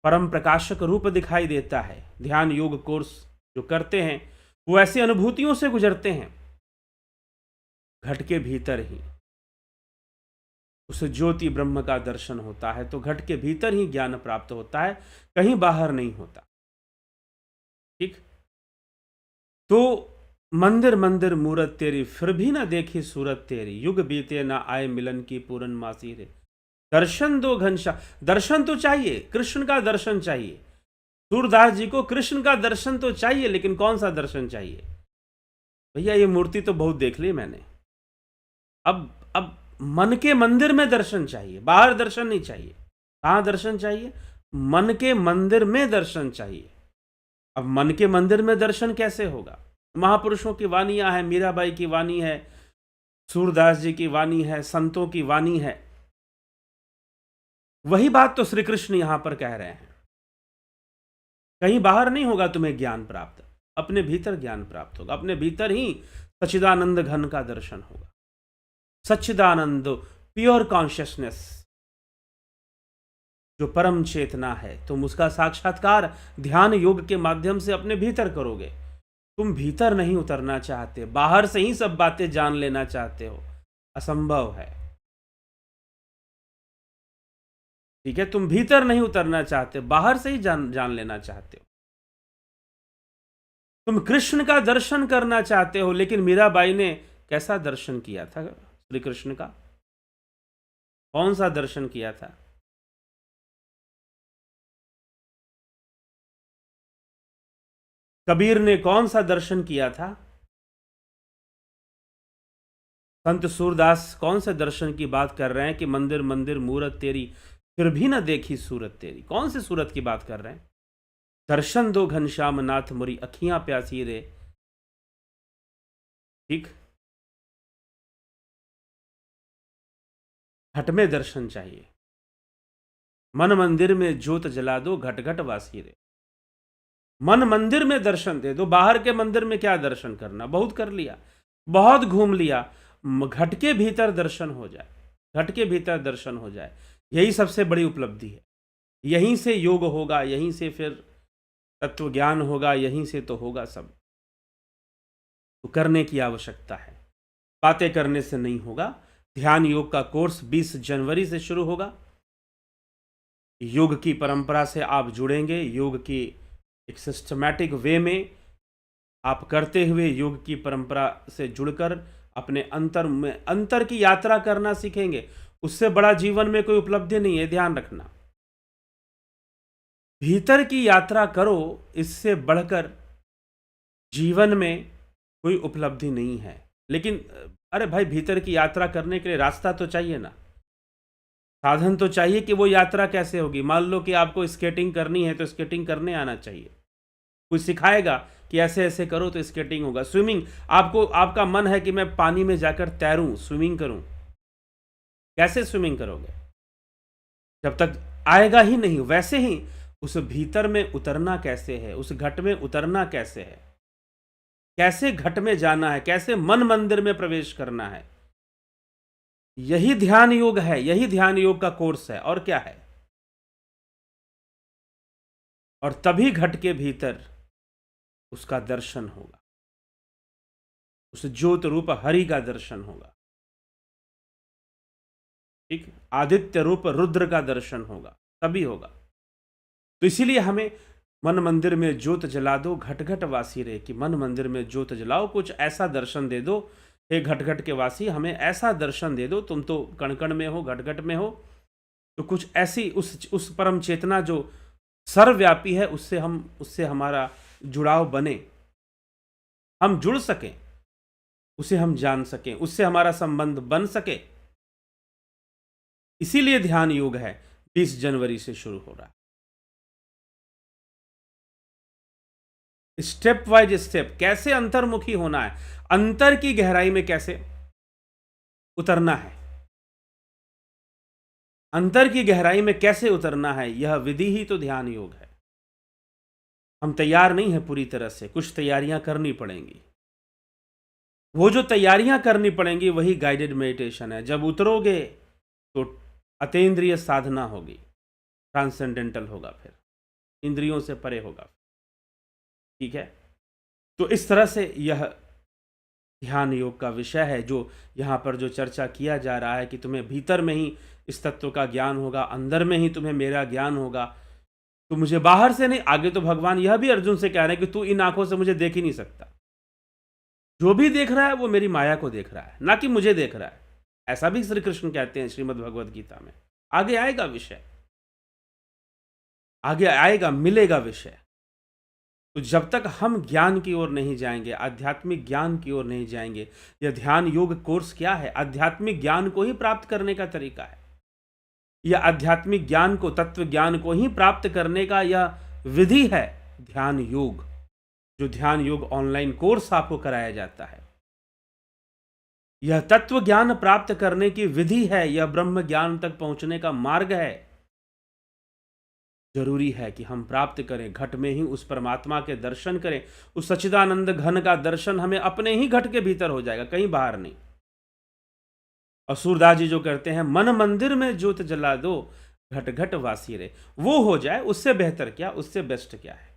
परम प्रकाशक रूप दिखाई देता है। ध्यान योग कोर्स जो करते हैं वो ऐसी अनुभूतियों से गुजरते हैं, घट के भीतर ही उस ज्योति ब्रह्म का दर्शन होता है, तो घट के भीतर ही ज्ञान प्राप्त होता है, कहीं बाहर नहीं होता। ठीक, तो मंदिर मंदिर मूरत तेरी, फिर भी ना देखी सूरत तेरी। युग बीते ना आए मिलन की पूरन मासी रे, दर्शन दो घनश्याम। दर्शन तो चाहिए, कृष्ण का दर्शन चाहिए। सूरदास जी को कृष्ण का दर्शन तो चाहिए, लेकिन कौन सा दर्शन चाहिए? भैया ये मूर्ति तो बहुत देख ली मैंने, अब मन के मंदिर में दर्शन चाहिए, बाहर दर्शन नहीं चाहिए। कहां दर्शन चाहिए? मन के मंदिर में दर्शन चाहिए। अब मन के मंदिर में दर्शन कैसे होगा? महापुरुषों की वानियां हैं, मीराबाई की वाणी है, सूरदास जी की वाणी है, संतों की वाणी है। वही बात तो श्री कृष्ण यहां पर कह रहे हैं। कहीं बाहर नहीं होगा तुम्हें ज्ञान प्राप्त, अपने भीतर ज्ञान प्राप्त होगा, अपने भीतर ही सच्चिदानंद घन का दर्शन होगा। सच्चिदानंद, प्योर कॉन्शियसनेस, जो परम चेतना है, तुम उसका साक्षात्कार ध्यान योग के माध्यम से अपने भीतर करोगे। तुम भीतर नहीं उतरना चाहते, बाहर से ही सब बातें जान लेना चाहते हो, असंभव है। ठीक है, तुम भीतर नहीं उतरना चाहते, बाहर से ही जान लेना चाहते हो। तुम कृष्ण का दर्शन करना चाहते हो, लेकिन मीराबाई ने कैसा दर्शन किया था श्री कृष्ण का? कौन सा दर्शन किया था? कबीर ने कौन सा दर्शन किया था? संत सूरदास कौन से दर्शन की बात कर रहे हैं कि मंदिर मंदिर मूरत तेरी, फिर भी ना देखी सूरत तेरी? कौन सी सूरत की बात कर रहे हैं? दर्शन दो घनश्याम नाथ मोरी अखियां प्यासी रे। ठीक, घट में दर्शन चाहिए। मन मंदिर में ज्योत जला दो घट घट वासी रे। मन मंदिर में दर्शन दे दो, बाहर के मंदिर में क्या दर्शन करना, बहुत कर लिया, बहुत घूम लिया। घट के भीतर दर्शन हो जाए, घट के भीतर दर्शन हो जाए, यही सबसे बड़ी उपलब्धि है। यहीं से योग होगा, यहीं से फिर तत्व ज्ञान होगा, यहीं से तो होगा सब। तो करने की आवश्यकता है, बातें करने से नहीं होगा। ध्यान योग का कोर्स 20 जनवरी से शुरू होगा। योग की परंपरा से आप जुड़ेंगे, योग की एक सिस्टमैटिक वे में आप करते हुए योग की परंपरा से जुड़कर अपने अंतर की यात्रा करना सीखेंगे। उससे बड़ा जीवन में कोई उपलब्धि नहीं है, ध्यान रखना। भीतर की यात्रा करो, इससे बढ़कर जीवन में कोई उपलब्धि नहीं है। लेकिन अरे भाई, भीतर की यात्रा करने के लिए रास्ता तो चाहिए ना। साधन तो चाहिए कि वो यात्रा कैसे होगी। मान लो कि आपको स्केटिंग करनी है तो स्केटिंग करने आना चाहिए, कोई सिखाएगा कि ऐसे ऐसे करो तो स्केटिंग होगा। स्विमिंग, आपको आपका मन है कि मैं पानी में जाकर तैरूं, स्विमिंग करूं, कैसे स्विमिंग करोगे जब तक आएगा ही नहीं। वैसे ही उस भीतर में उतरना कैसे है, उस घट में उतरना कैसे है, कैसे घट में जाना है, कैसे मन मंदिर में प्रवेश करना है, यही ध्यान योग है, यही ध्यान योग का कोर्स है, और क्या है। और तभी घट के भीतर उसका दर्शन होगा, उस ज्योत रूप हरि का दर्शन होगा, ठीक, आदित्य रूप रुद्र का दर्शन होगा, तभी होगा। तो इसीलिए हमें मन मंदिर में ज्योत जला दो घट घट वासी रे, कि मन मंदिर में ज्योत जलाओ, कुछ ऐसा दर्शन दे दो हे घट घट के वासी, हमें ऐसा दर्शन दे दो। तुम तो कण कण में हो, घट घट में हो, तो कुछ ऐसी उस परम चेतना जो सर्वव्यापी है, उससे हमारा जुड़ाव बने, हम जुड़ सकें, उसे हम जान सकें, उससे हमारा संबंध बन सके। इसीलिए ध्यान योग है, 20 जनवरी से शुरू हो रहा है। स्टेप वाइज स्टेप, कैसे अंतर्मुखी होना है, अंतर की गहराई में कैसे उतरना है, अंतर की गहराई में कैसे उतरना है, यह विधि ही तो ध्यान योग है। हम तैयार नहीं है पूरी तरह से, कुछ तैयारियां करनी पड़ेंगी। वो जो तैयारियां करनी पड़ेंगी वही गाइडेड मेडिटेशन है। जब उतरोगे तो अतीन्द्रिय साधना होगी, ट्रांसेंडेंटल होगा, फिर इंद्रियों से परे होगा, ठीक है। तो इस तरह से यह ध्यान योग का विषय है, जो यहाँ पर जो चर्चा किया जा रहा है कि तुम्हें भीतर में ही इस तत्व का ज्ञान होगा, अंदर में ही तुम्हें मेरा ज्ञान होगा, तो मुझे बाहर से नहीं। आगे तो भगवान यह भी अर्जुन से कह रहे हैं कि तू इन आंखों से मुझे देख ही नहीं सकता, जो भी देख रहा है वो मेरी माया को देख रहा है, ना कि मुझे देख रहा है। ऐसा भी श्री कृष्ण कहते हैं श्रीमद् भगवद गीता में। आगे आएगा विषय, आगे आएगा, मिलेगा विषय। तो जब तक हम ज्ञान की ओर नहीं जाएंगे, आध्यात्मिक ज्ञान की ओर नहीं जाएंगे, यह ध्यान योग कोर्स क्या है, आध्यात्मिक ज्ञान को ही प्राप्त करने का तरीका है। यह आध्यात्मिक ज्ञान को, तत्व ज्ञान को ही प्राप्त करने का यह विधि है, ध्यान योग। जो ध्यान योग ऑनलाइन कोर्स आपको कराया जाता है, यह तत्व ज्ञान प्राप्त करने की विधि है, यह ब्रह्म ज्ञान तक पहुंचने का मार्ग है। जरूरी है कि हम प्राप्त करें, घट में ही उस परमात्मा के दर्शन करें, उस सच्चिदानंद घन का दर्शन हमें अपने ही घट के भीतर हो जाएगा, कहीं बाहर नहीं। और सूरदास जी जो करते हैं, मन मंदिर में ज्योत जला दो घट घट वासी रे, वो हो जाए, उससे बेहतर क्या, उससे बेस्ट क्या है।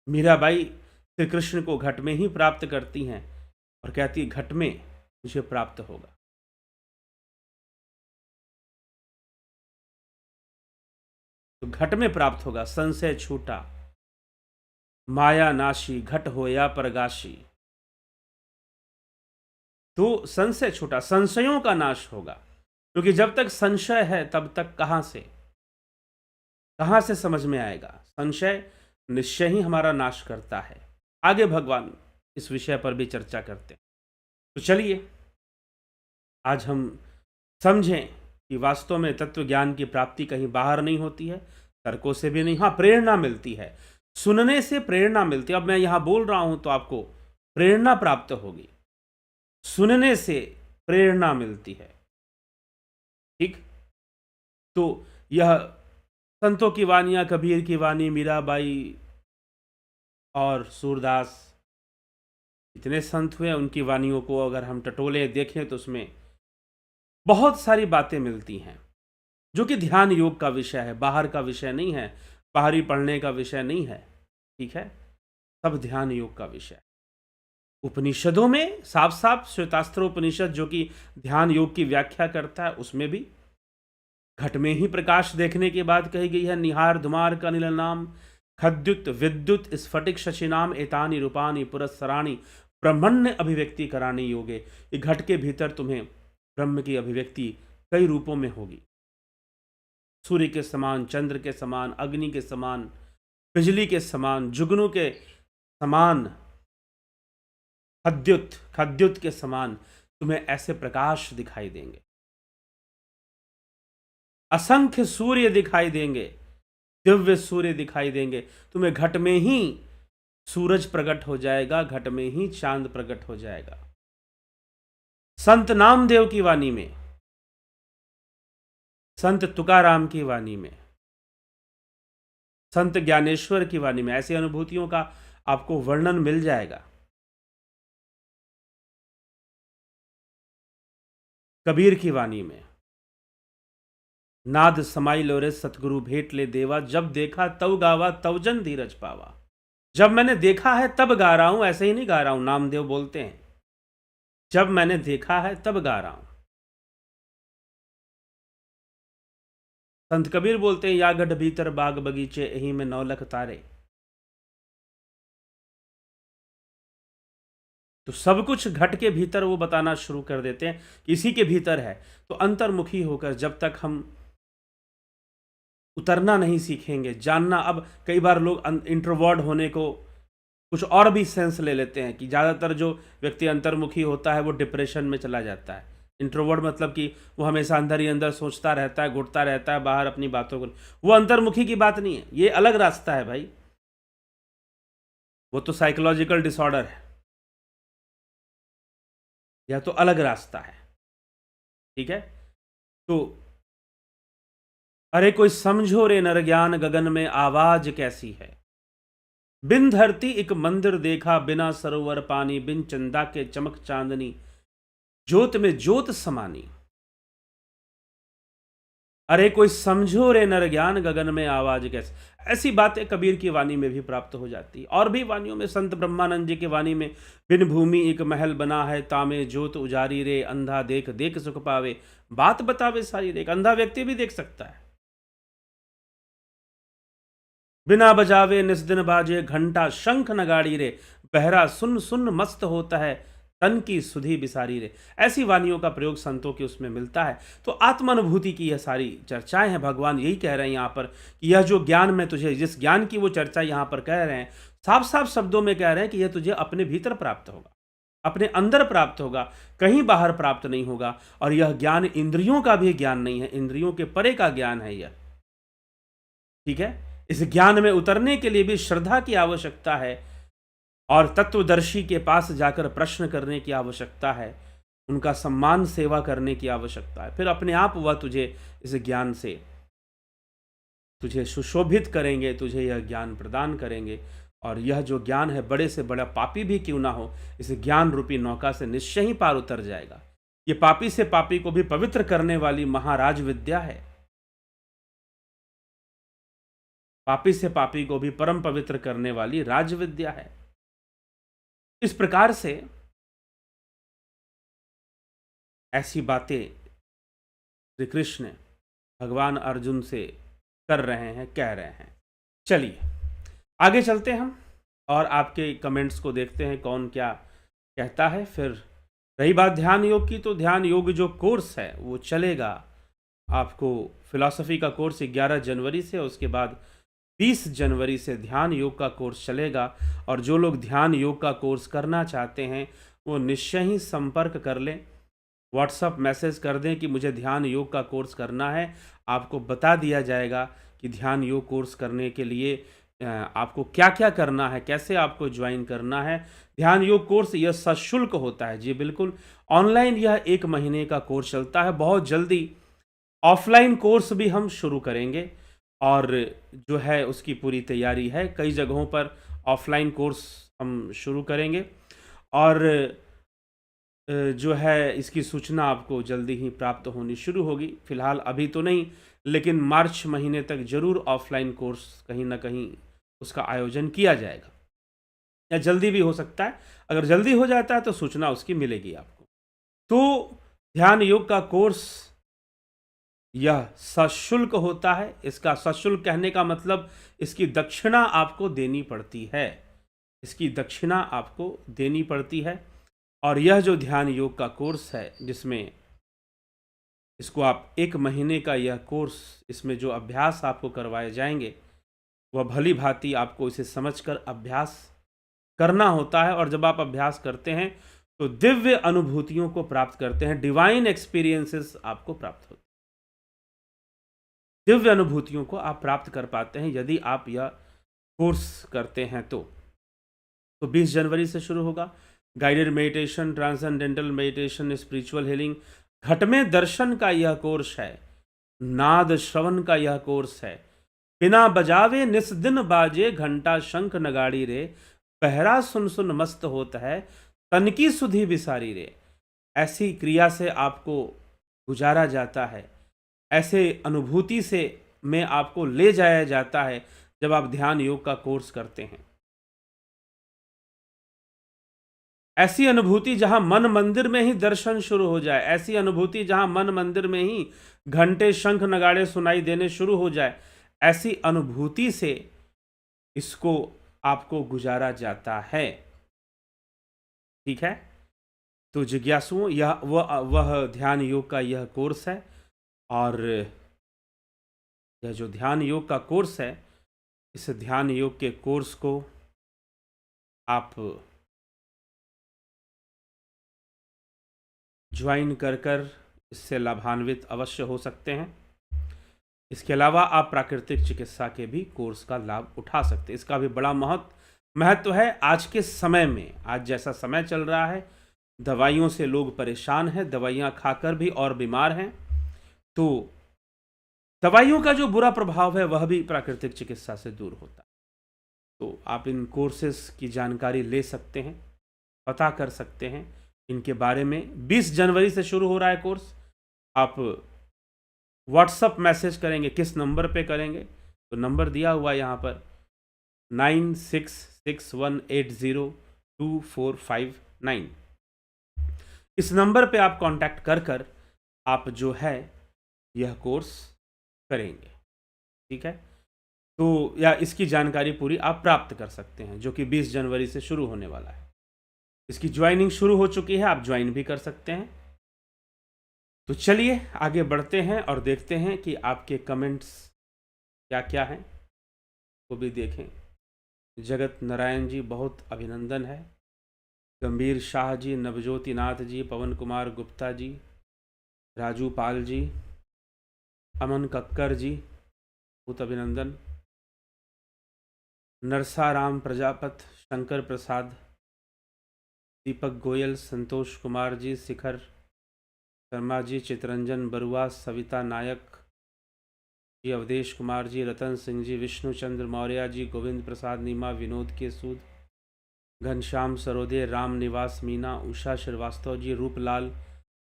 मीराबाई श्री कृष्ण को घट में ही प्राप्त करती हैं और कहती है घट में मुझे प्राप्त होगा। तो घट में प्राप्त होगा, संशय छूटा, माया नाशी, घट होया परगाशी। तो संशय छूटा, संशयों का नाश होगा, क्योंकि जब तक संशय है तब तक कहां से समझ में आएगा। संशय निश्चय ही हमारा नाश करता है। आगे भगवान इस विषय पर भी चर्चा करते हैं। तो चलिए आज हम समझें कि वास्तव में तत्व ज्ञान की प्राप्ति कहीं बाहर नहीं होती है, तर्कों से भी नहीं। हाँ, प्रेरणा मिलती है, सुनने से प्रेरणा मिलती है। अब मैं यहां बोल रहा हूं तो आपको प्रेरणा प्राप्त होगी, सुनने से प्रेरणा मिलती है, ठीक। तो यह संतों की वानियां, कबीर की वाणी, मीराबाई और सूरदास, इतने संत हुए, उनकी वानियों को अगर हम टटोले देखें तो उसमें बहुत सारी बातें मिलती हैं, जो कि ध्यान योग का विषय है, बाहर का विषय नहीं है, बाहरी पढ़ने का विषय नहीं है, ठीक है। सब ध्यान योग का विषय है। उपनिषदों में साफ साफ श्वेतास्त्र उपनिषद जो कि ध्यान योग की व्याख्या करता है, उसमें भी घट में ही प्रकाश देखने के बाद कही गई है, निहार धुमार का नील नाम, खद्युत विद्युत स्फटिक शशिनाम, एतानी रूपानी पुरस्सराणी, ब्रह्मण्य अभिव्यक्ति करानी योगे। ये घट के भीतर तुम्हें ब्रह्म की अभिव्यक्ति कई रूपों में होगी, सूर्य के समान, चंद्र के समान, अग्नि के समान, बिजली के समान, जुगनू के समान, खद्युत के समान तुम्हें ऐसे प्रकाश दिखाई देंगे। असंख्य सूर्य दिखाई देंगे, दिव्य सूर्य दिखाई देंगे। तुम्हें घट में ही सूरज प्रकट हो जाएगा, घट में ही चांद प्रकट हो जाएगा। संत नामदेव की वाणी में, संत तुकाराम की वाणी में, संत ज्ञानेश्वर की वाणी में ऐसी अनुभूतियों का आपको वर्णन मिल जाएगा। कबीर की वाणी में, नाद समाई लो रे सतगुरु भेंट ले देवा, जब देखा तब गावा तब जन धीरज पावा। जब मैंने देखा है तब गा रहा हूं, ऐसे ही नहीं गा रहा हूं। नामदेव बोलते हैं जब मैंने देखा है तब गा रहा हूं। संत कबीर बोलते हैं या गढ़ भीतर बाग बगीचे, यही में 9 लख तारे। तो सब कुछ घट के भीतर वो बताना शुरू कर देते हैं कि इसी के भीतर है। तो अंतर्मुखी होकर जब तक हम उतरना नहीं सीखेंगे, जानना। अब कई बार लोग इंट्रोवर्ड होने को कुछ और भी सेंस ले लेते हैं कि ज़्यादातर जो व्यक्ति अंतर्मुखी होता है वो डिप्रेशन में चला जाता है। इंट्रोवर्ड मतलब कि वो हमेशा अंदर ही अंदर सोचता रहता है, घुटता रहता है, बाहर अपनी बातों को। वो अंतर्मुखी की बात नहीं है, ये अलग रास्ता है भाई, वो तो साइकोलॉजिकल डिसऑर्डर है, यह तो अलग रास्ता है। ठीक है। तो अरे कोई समझो रे नर ज्ञान, गगन में आवाज कैसी है। बिन धरती एक मंदिर देखा, बिना सरोवर पानी, बिन चंदा के चमक चांदनी, ज्योत में ज्योत समानी। अरे कोई समझो रे नर ज्ञान, गगन में आवाज कैसे। ऐसी बातें कबीर की वाणी में भी प्राप्त हो जाती। और भी वाणियों में, संत ब्रह्मानंद जी की वाणी में, बिन भूमि एक महल बना है, तामे ज्योत उजारी रे, अंधा देख देख सुख पावे, बात बतावे सारी रे। एक अंधा व्यक्ति भी देख सकता है। बिना बजावे निस दिन बाजे, घंटा शंख नगाड़ी रे, बहरा सुन सुन मस्त होता है, तन की सुधी बिसारी रे। ऐसी वाणियों का प्रयोग संतों के उसमें मिलता है। तो आत्मानुभूति की यह सारी चर्चाएं हैं। भगवान यही कह रहे हैं यहाँ पर कि यह जो ज्ञान मैं तुझे, जिस ज्ञान की वो चर्चा यहाँ पर कह रहे हैं, साफ साफ शब्दों में कह रहे हैं कि यह तुझे अपने भीतर प्राप्त होगा, अपने अंदर प्राप्त होगा, कहीं बाहर प्राप्त नहीं होगा। और यह ज्ञान इंद्रियों का भी ज्ञान नहीं है, इंद्रियों के परे का ज्ञान है यह। ठीक है। इस ज्ञान में उतरने के लिए भी श्रद्धा की आवश्यकता है, और तत्वदर्शी के पास जाकर प्रश्न करने की आवश्यकता है, उनका सम्मान सेवा करने की आवश्यकता है। फिर अपने आप वह तुझे इस ज्ञान से तुझे सुशोभित करेंगे, तुझे यह ज्ञान प्रदान करेंगे। और यह जो ज्ञान है, बड़े से बड़ा पापी भी क्यों ना हो, इस ज्ञान रूपी नौका से निश्चय ही पार उतर जाएगा। ये पापी से पापी को भी पवित्र करने वाली महाराज विद्या है। पापी से पापी को भी परम पवित्र करने वाली राज विद्या है। इस प्रकार से ऐसी बातें श्री कृष्ण भगवान अर्जुन से कर रहे हैं, कह रहे हैं। चलिए आगे चलते हैं हम और आपके कमेंट्स को देखते हैं कौन क्या कहता है। फिर रही बात ध्यान योग की, तो ध्यान योग जो कोर्स है वो चलेगा आपको। फिलॉसफी का कोर्स 11 जनवरी से, उसके बाद 20 जनवरी से ध्यान योग का कोर्स चलेगा। और जो लोग ध्यान योग का कोर्स करना चाहते हैं वो निश्चय ही संपर्क कर लें, व्हाट्सएप मैसेज कर दें कि मुझे ध्यान योग का कोर्स करना है। आपको बता दिया जाएगा कि ध्यान योग कोर्स करने के लिए आपको क्या क्या करना है, कैसे आपको ज्वाइन करना है। ध्यान योग कोर्स यह सशुल्क होता है जी, बिल्कुल ऑनलाइन यह 1 महीने का कोर्स चलता है। बहुत जल्दी ऑफलाइन कोर्स भी हम शुरू करेंगे और जो है उसकी पूरी तैयारी है। कई जगहों पर ऑफलाइन कोर्स हम शुरू करेंगे और जो है इसकी सूचना आपको जल्दी ही प्राप्त होनी शुरू होगी। फिलहाल अभी तो नहीं, लेकिन मार्च महीने तक जरूर ऑफलाइन कोर्स कहीं ना कहीं उसका आयोजन किया जाएगा, या जल्दी भी हो सकता है। अगर जल्दी हो जाता है तो सूचना उसकी मिलेगी आपको। तो ध्यान योग का कोर्स यह सशुल्क होता है। इसका सशुल्क कहने का मतलब इसकी दक्षिणा आपको देनी पड़ती है, इसकी दक्षिणा आपको देनी पड़ती है। और यह जो ध्यान योग का कोर्स है, जिसमें इसको आप 1 महीने का यह कोर्स, इसमें जो अभ्यास आपको करवाए जाएंगे वह भली भांति आपको इसे समझकर अभ्यास करना होता है। और जब आप अभ्यास करते हैं तो दिव्य अनुभूतियों को प्राप्त करते हैं, डिवाइन एक्सपीरियंसेस आपको प्राप्त होते हैं। दिव्य अनुभूतियों को आप प्राप्त कर पाते हैं यदि आप यह कोर्स करते हैं तो 20 जनवरी से शुरू होगा। Guided meditation, transcendental meditation, spiritual healing, घट में दर्शन का यह कोर्स है, नाद श्रवण का यह कोर्स है, बिना बजावे निस दिन बाजे, घंटा शंख नगाड़ी रे, पहरा सुन सुन मस्त होता है, तन की सुधि बिसारी रे। ऐसी क्रिया से आपको गुजारा जाता है, ऐसे अनुभूति से में आपको ले जाया जाता है जब आप ध्यान योग का कोर्स करते हैं। ऐसी अनुभूति जहां मन मंदिर में ही दर्शन शुरू हो जाए, ऐसी अनुभूति जहां मन मंदिर में ही घंटे शंख नगाड़े सुनाई देने शुरू हो जाए, ऐसी अनुभूति से इसको आपको गुजारा जाता है। ठीक है, तो जिज्ञासुओं, यह वह ध्यान योग का यह कोर्स है, और यह जो ध्यान योग का कोर्स है, इस ध्यान योग के कोर्स को आप ज्वाइन कर इससे लाभान्वित अवश्य हो सकते हैं। इसके अलावा आप प्राकृतिक चिकित्सा के भी कोर्स का लाभ उठा सकते हैं। इसका भी बड़ा महत्व है आज के समय में। आज जैसा समय चल रहा है, दवाइयों से लोग परेशान हैं, दवाइयाँ खाकर भी और बीमार हैं, तो दवाइयों का जो बुरा प्रभाव है वह भी प्राकृतिक चिकित्सा से दूर होता है। तो आप इन कोर्सेस की जानकारी ले सकते हैं, पता कर सकते हैं इनके बारे में। 20 जनवरी से शुरू हो रहा है कोर्स। आप व्हाट्सअप मैसेज करेंगे, किस नंबर पे करेंगे? तो नंबर दिया हुआ है यहाँ पर 9661802459। इस नंबर पे आप कांटेक्ट कर आप जो है यह कोर्स करेंगे। ठीक है, तो या इसकी जानकारी पूरी आप प्राप्त कर सकते हैं, जो कि 20 जनवरी से शुरू होने वाला है। इसकी ज्वाइनिंग शुरू हो चुकी है, आप ज्वाइन भी कर सकते हैं। तो चलिए आगे बढ़ते हैं और देखते हैं कि आपके कमेंट्स क्या क्या हैं, वो भी देखें। जगत नारायण जी, बहुत अभिनंदन है। गंभीर शाह जी, नवज्योति नाथ जी, पवन कुमार गुप्ता जी, राजू पाल जी, अमन कक्कर जी, बहुत अभिनंदन। नरसाराम प्रजापत, शंकर प्रसाद, दीपक गोयल, संतोष कुमार जी, शिखर शर्मा जी, चितरंजन बरुआ, सविता नायक जी, अवधेश कुमार जी, रतन सिंह जी, विष्णु चंद्र मौर्य जी, गोविंद प्रसाद नीमा, विनोद के सूद, घनश्याम सरोदे, राम निवास मीना, उषा श्रीवास्तव जी, रूपलाल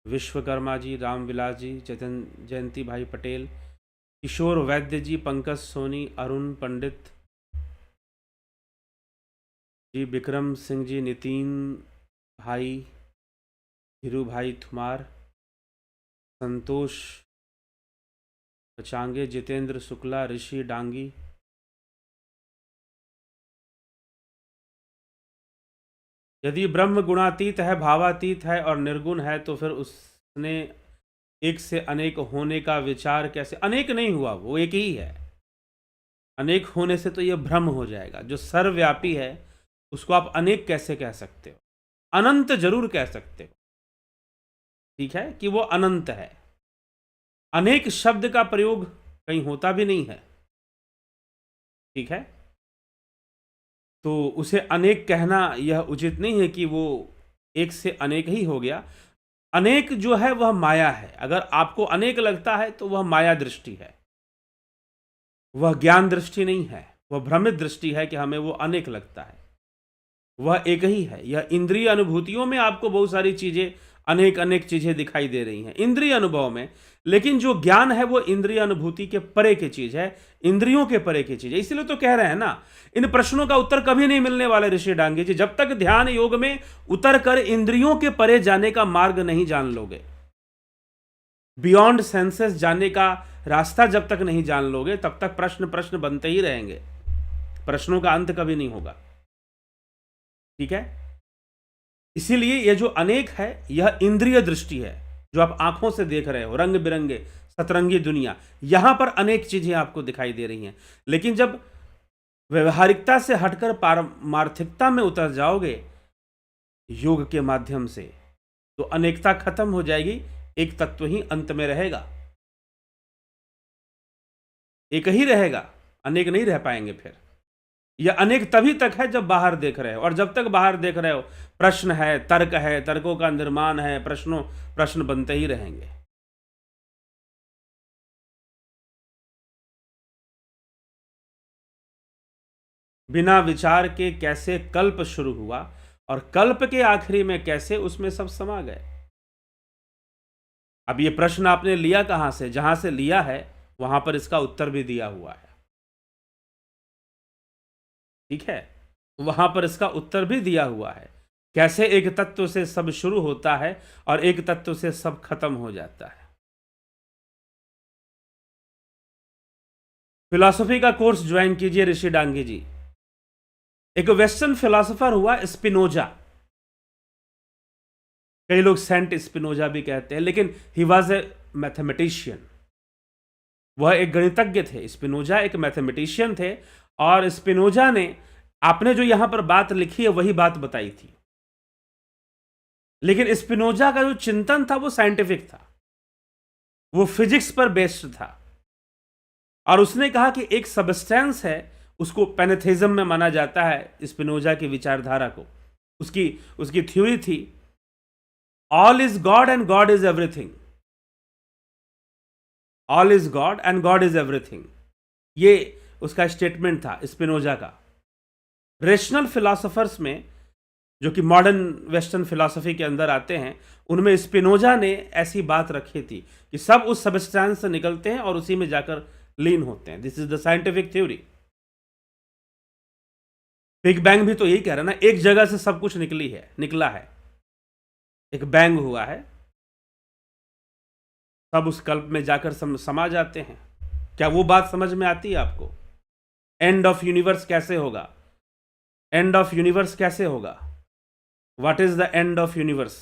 विश्वकर्मा जी, रामविलास जी, जयंती भाई पटेल, किशोर वैद्य जी, पंकज सोनी, अरुण पंडित जी, विक्रम सिंह जी, नितिन भाई, धीरू भाई थुमार, संतोष पचांगे, जितेंद्र शुक्ला, ऋषि डांगी, यदि ब्रह्म गुणातीत है, भावातीत है और निर्गुण है, तो फिर उसने एक से अनेक होने का विचार कैसे? अनेक नहीं हुआ, वो एक ही है। अनेक होने से तो यह भ्रम हो जाएगा। जो सर्वव्यापी है उसको आप अनेक कैसे कह सकते हो? अनंत जरूर कह सकते हो, ठीक है, कि वो अनंत है। अनेक शब्द का प्रयोग कहीं होता भी नहीं है, ठीक है, तो उसे अनेक कहना यह उचित नहीं है कि वो एक से अनेक ही हो गया। अनेक जो है वह माया है। अगर आपको अनेक लगता है तो वह माया दृष्टि है, वह ज्ञान दृष्टि नहीं है, वह भ्रमित दृष्टि है कि हमें वो अनेक लगता है। वह एक ही है। यह इंद्रिय अनुभूतियों में आपको बहुत सारी चीजें, अनेक अनेक चीजें दिखाई दे रही हैं इंद्रिय अनुभव में, लेकिन जो ज्ञान है वो इंद्रिय अनुभूति के परे की चीज है, इंद्रियों के परे की चीज है। इसलिए तो कह रहे हैं ना, इन प्रश्नों का उत्तर कभी नहीं मिलने वाला ऋषि डांगे जी, जब तक ध्यान योग में उतर कर इंद्रियों के परे जाने का मार्ग नहीं जान लोगे, बियॉन्ड सेंसेस जाने का रास्ता जब तक नहीं जान लोगे, तब तक प्रश्न बनते ही रहेंगे, प्रश्नों का अंत कभी नहीं होगा। ठीक है, इसीलिए यह जो अनेक है यह इंद्रिय दृष्टि है, जो आप आंखों से देख रहे हो, रंग बिरंगे सतरंगी दुनिया, यहां पर अनेक चीजें आपको दिखाई दे रही हैं। लेकिन जब व्यवहारिकता से हटकर पारमार्थिकता में उतर जाओगे योग के माध्यम से, तो अनेकता खत्म हो जाएगी, एक तत्व ही अंत में रहेगा। एक ही रहेगा, अनेक नहीं रह पाएंगे फिर। यह अनेक तभी तक है जब बाहर देख रहे हो, और जब तक बाहर देख रहे हो प्रश्न है, तर्कों का निर्माण है, प्रश्न बनते ही रहेंगे। बिना विचार के कैसे कल्प शुरू हुआ और कल्प के आखिरी में कैसे उसमें सब समा गए। अब ये प्रश्न आपने लिया कहां से? जहां से लिया है वहां पर इसका उत्तर भी दिया हुआ है, ठीक है? वहां पर इसका उत्तर भी दिया हुआ है, कैसे एक तत्व से सब शुरू होता है और एक तत्व से सब खत्म हो जाता है। फिलॉसफी का कोर्स ज्वाइन कीजिए ऋषि डांगी जी। एक वेस्टर्न फिलोसोफर हुआ स्पिनोजा, कई लोग सेंट स्पिनोजा भी कहते हैं, लेकिन ही वॉज ए मैथमेटिशियन। वह एक गणितज्ञ थे। स्पिनोजा एक मैथमेटिशियन थे, और स्पिनोजा ने, आपने जो यहां पर बात लिखी है वही बात बताई थी, लेकिन स्पिनोजा का जो चिंतन था वो साइंटिफिक था, वो फिजिक्स पर बेस्ड था। और उसने कहा कि एक सबस्टेंस है, उसको पैनेथेज्म में माना जाता है स्पिनोजा की विचारधारा को। उसकी उसकी थ्योरी थी all is God and God is everything, all is God and God is everything. ये उसका स्टेटमेंट था स्पिनोजा का। रेशनल फिलोसोफर्स में, जो कि मॉडर्न वेस्टर्न फिलोसफी के अंदर आते हैं, उनमें स्पिनोजा ने ऐसी बात रखी थी कि सब उस सबस्टेंस से निकलते हैं और उसी में जाकर लीन होते हैं। This is the scientific theory. Big bang भी तो यही कह रहा है ना, एक जगह से सब कुछ निकला है, एक बैंग हुआ है, सब उस कल्प में जाकर समा जाते हैं। क्या वो बात समझ में आती है आपको? एंड ऑफ यूनिवर्स कैसे होगा? एंड ऑफ यूनिवर्स कैसे होगा? What is the end of universe?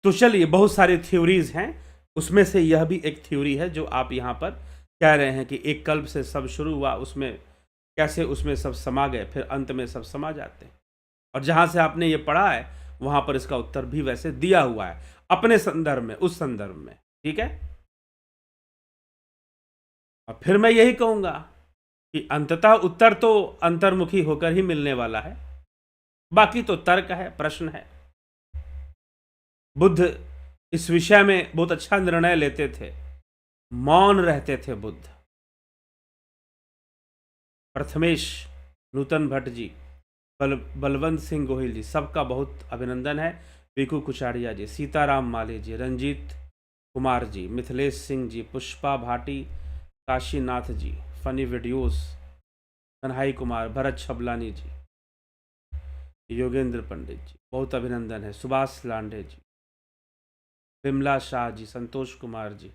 तो चलिए, बहुत सारी थ्योरीज हैं, उसमें से यह भी एक थ्योरी है जो आप यहां पर कह रहे हैं कि एक कल्प से सब शुरू हुआ, उसमें कैसे उसमें सब समा गए, फिर अंत में सब समा जाते हैं। और जहां से आपने ये पढ़ा है वहां पर इसका उत्तर भी वैसे दिया हुआ है अपने संदर्भ में, उस संदर्भ में, ठीक है? और फिर मैं यही कहूंगा कि अंततः उत्तर तो अंतर्मुखी होकर ही मिलने वाला है, बाकी तो तर्क है, प्रश्न है। बुद्ध इस विषय में बहुत अच्छा निर्णय लेते थे, मौन रहते थे बुद्ध। प्रथमेश, नूतन भट्ट जी, बलवंत सिंह गोहिल जी, सबका बहुत अभिनंदन है। पीकू कुचाड़िया जी, सीताराम माली जी, रंजीत कुमार जी, मिथिलेश सिंह जी, पुष्पा भाटी, काशीनाथ जी, फनी वीडियोस, कन्हाई कुमार, भरत छबलानी जी, योगेंद्र पंडित जी, बहुत अभिनंदन है। सुभाष लांडे जी, बिमला शाह जी, संतोष कुमार जी,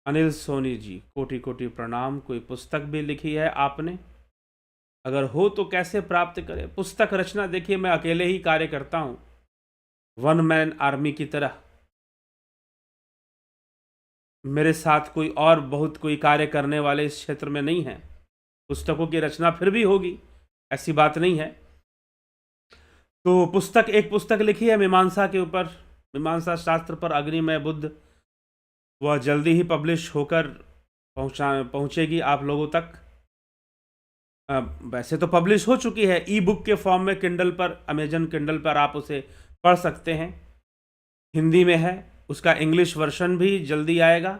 अनिल सोनी जी, कोटि कोटि प्रणाम। कोई पुस्तक भी लिखी है आपने? अगर हो तो कैसे प्राप्त करें? पुस्तक रचना, देखिए मैं अकेले ही कार्य करता हूं, वन मैन आर्मी की तरह। मेरे साथ कोई और बहुत कोई कार्य करने वाले इस क्षेत्र में नहीं है। पुस्तकों की रचना फिर भी होगी, ऐसी बात नहीं है। तो एक पुस्तक लिखी है मीमांसा के ऊपर, मीमांसा शास्त्र पर, अग्निमय बुद्ध। वह जल्दी ही पब्लिश होकर पहुंचेगी आप लोगों तक। वैसे तो पब्लिश हो चुकी है ई बुक के फॉर्म में, किंडल पर, अमेजन किंडल पर आप उसे पढ़ सकते हैं, हिंदी में है। उसका इंग्लिश वर्जन भी जल्दी आएगा।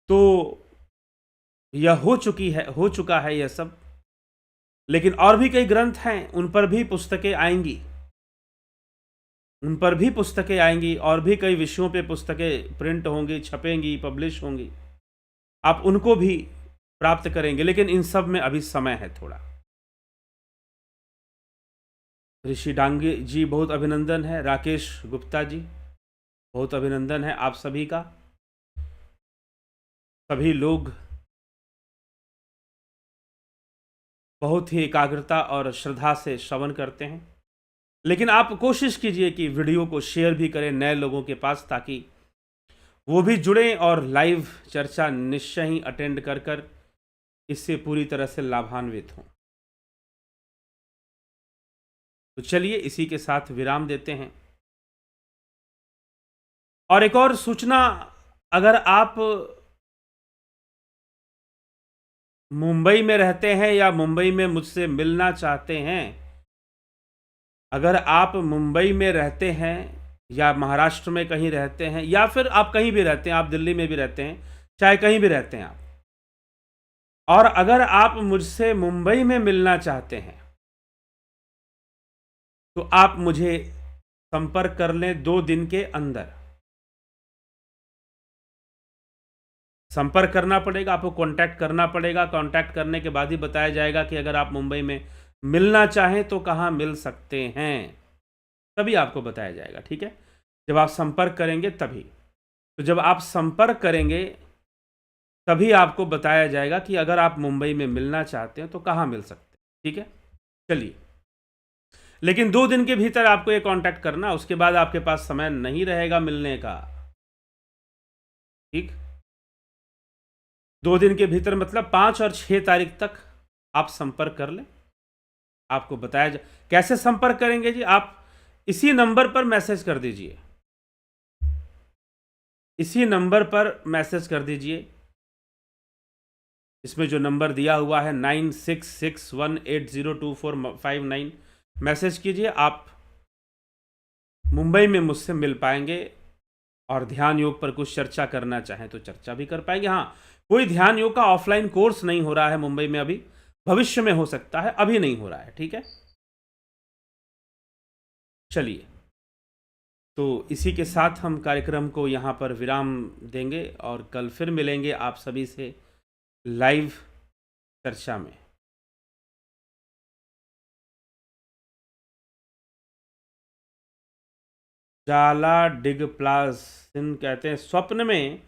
तो यह हो चुका है यह सब। लेकिन और भी कई ग्रंथ हैं, उन पर भी पुस्तकें आएंगी, और भी कई विषयों पे पुस्तकें प्रिंट होंगी, छपेंगी, पब्लिश होंगी। आप उनको भी प्राप्त करेंगे, लेकिन इन सब में अभी समय है थोड़ा। ऋषि डांगे जी, बहुत अभिनंदन है। राकेश गुप्ता जी, बहुत अभिनंदन है आप सभी का। सभी लोग बहुत ही एकाग्रता और श्रद्धा से श्रवण करते हैं। लेकिन आप कोशिश कीजिए कि वीडियो को शेयर भी करें नए लोगों के पास, ताकि वो भी जुड़ें और लाइव चर्चा निश्चय ही अटेंड कर इससे पूरी तरह से लाभान्वित हों। तो चलिए इसी के साथ विराम देते हैं। और एक और सूचना, अगर आप मुंबई में रहते हैं या मुंबई में मुझसे मिलना चाहते हैं, अगर आप मुंबई में रहते हैं या महाराष्ट्र में कहीं रहते हैं या फिर आप कहीं भी रहते हैं, आप दिल्ली में भी रहते हैं, चाहे कहीं भी रहते हैं आप, और अगर आप मुझसे मुंबई में मिलना चाहते हैं तो आप मुझे संपर्क कर लें 2 दिन के अंदर। संपर्क करना पड़ेगा, आपको कांटेक्ट करना पड़ेगा। कांटेक्ट करने के बाद ही बताया जाएगा कि अगर आप मुंबई में मिलना चाहें तो कहाँ मिल सकते हैं, तभी आपको बताया जाएगा, ठीक है। जब आप संपर्क करेंगे तभी, तो जब आप संपर्क करेंगे तभी आपको बताया जाएगा कि अगर आप मुंबई में मिलना चाहते हैं तो कहाँ मिल सकते हैं, ठीक है। चलिए, लेकिन 2 दिन के भीतर आपको ये कांटेक्ट करना, उसके बाद आपके पास समय नहीं रहेगा मिलने का, ठीक। 2 दिन के भीतर मतलब 5 और 6 तारीख तक आप संपर्क कर लें। आपको बताया जा कैसे संपर्क करेंगे जी, आप इसी नंबर पर मैसेज कर दीजिए, इसी नंबर पर मैसेज कर दीजिए। इसमें जो नंबर दिया हुआ है 9661802459, मैसेज कीजिए। आप मुंबई में मुझसे मिल पाएंगे और ध्यान योग पर कुछ चर्चा करना चाहें तो चर्चा भी कर पाएंगे। हाँ, कोई ध्यान योग का ऑफलाइन कोर्स नहीं हो रहा है मुंबई में अभी, भविष्य में हो सकता है, अभी नहीं हो रहा है, ठीक है। चलिए, तो इसी के साथ हम कार्यक्रम को यहाँ पर विराम देंगे और कल फिर मिलेंगे आप सभी से लाइव चर्चा में। जाला डिगप्लासिन कहते हैं स्वप्न में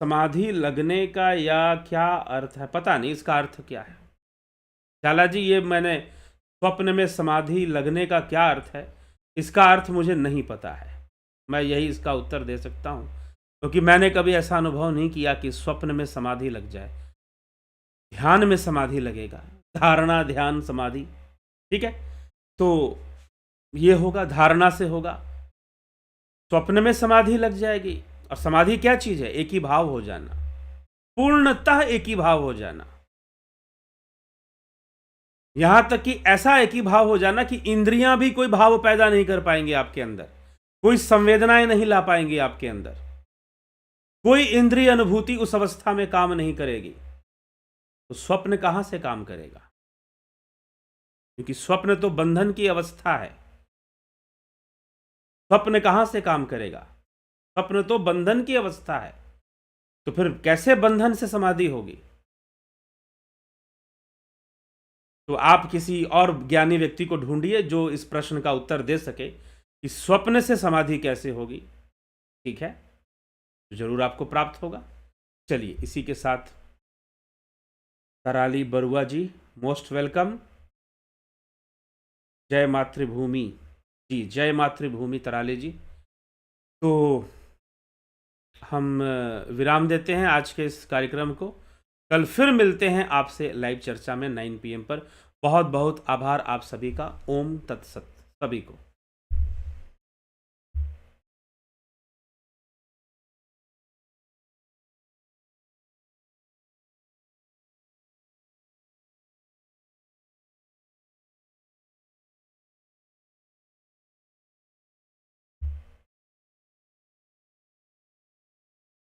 समाधि लगने का, या क्या अर्थ है, पता नहीं इसका अर्थ क्या है। जाला जी, ये मैंने स्वप्न में समाधि लगने का क्या अर्थ है, इसका अर्थ मुझे नहीं पता है। मैं यही इसका उत्तर दे सकता हूँ, क्योंकि मैंने कभी ऐसा अनुभव नहीं किया कि स्वप्न में समाधि लग जाए। ध्यान में समाधि लगेगा, धारणा ध्यान समाधि, ठीक है। तो ये होगा, धारणा से होगा, स्वप्न में समाधि लग जाएगी। और समाधि क्या चीज है, एक ही भाव हो जाना, पूर्णतः एक ही भाव हो जाना। यहां तक कि ऐसा एक ही भाव हो जाना कि इंद्रियां भी कोई भाव पैदा नहीं कर पाएंगे आपके अंदर, कोई संवेदनाएं नहीं ला पाएंगे आपके अंदर, कोई इंद्रिय अनुभूति उस अवस्था में काम नहीं करेगी। तो स्वप्न कहां से काम करेगा, क्योंकि स्वप्न तो बंधन की अवस्था है। स्वप्न कहां से काम करेगा, स्वप्न तो बंधन की अवस्था है, तो फिर कैसे बंधन से समाधि होगी। तो आप किसी और ज्ञानी व्यक्ति को ढूंढिए जो इस प्रश्न का उत्तर दे सके कि स्वप्न से समाधि कैसे होगी, ठीक है, तो जरूर आपको प्राप्त होगा। चलिए, इसी के साथ कराली बरुआ जी, मोस्ट वेलकम। जय मातृभूमि जी, जय मातृभूमि तराली जी। तो हम विराम देते हैं आज के इस कार्यक्रम को, कल फिर मिलते हैं आपसे लाइव चर्चा में 9 PM पर। बहुत बहुत आभार आप सभी का। ओम तत्सत सभी को।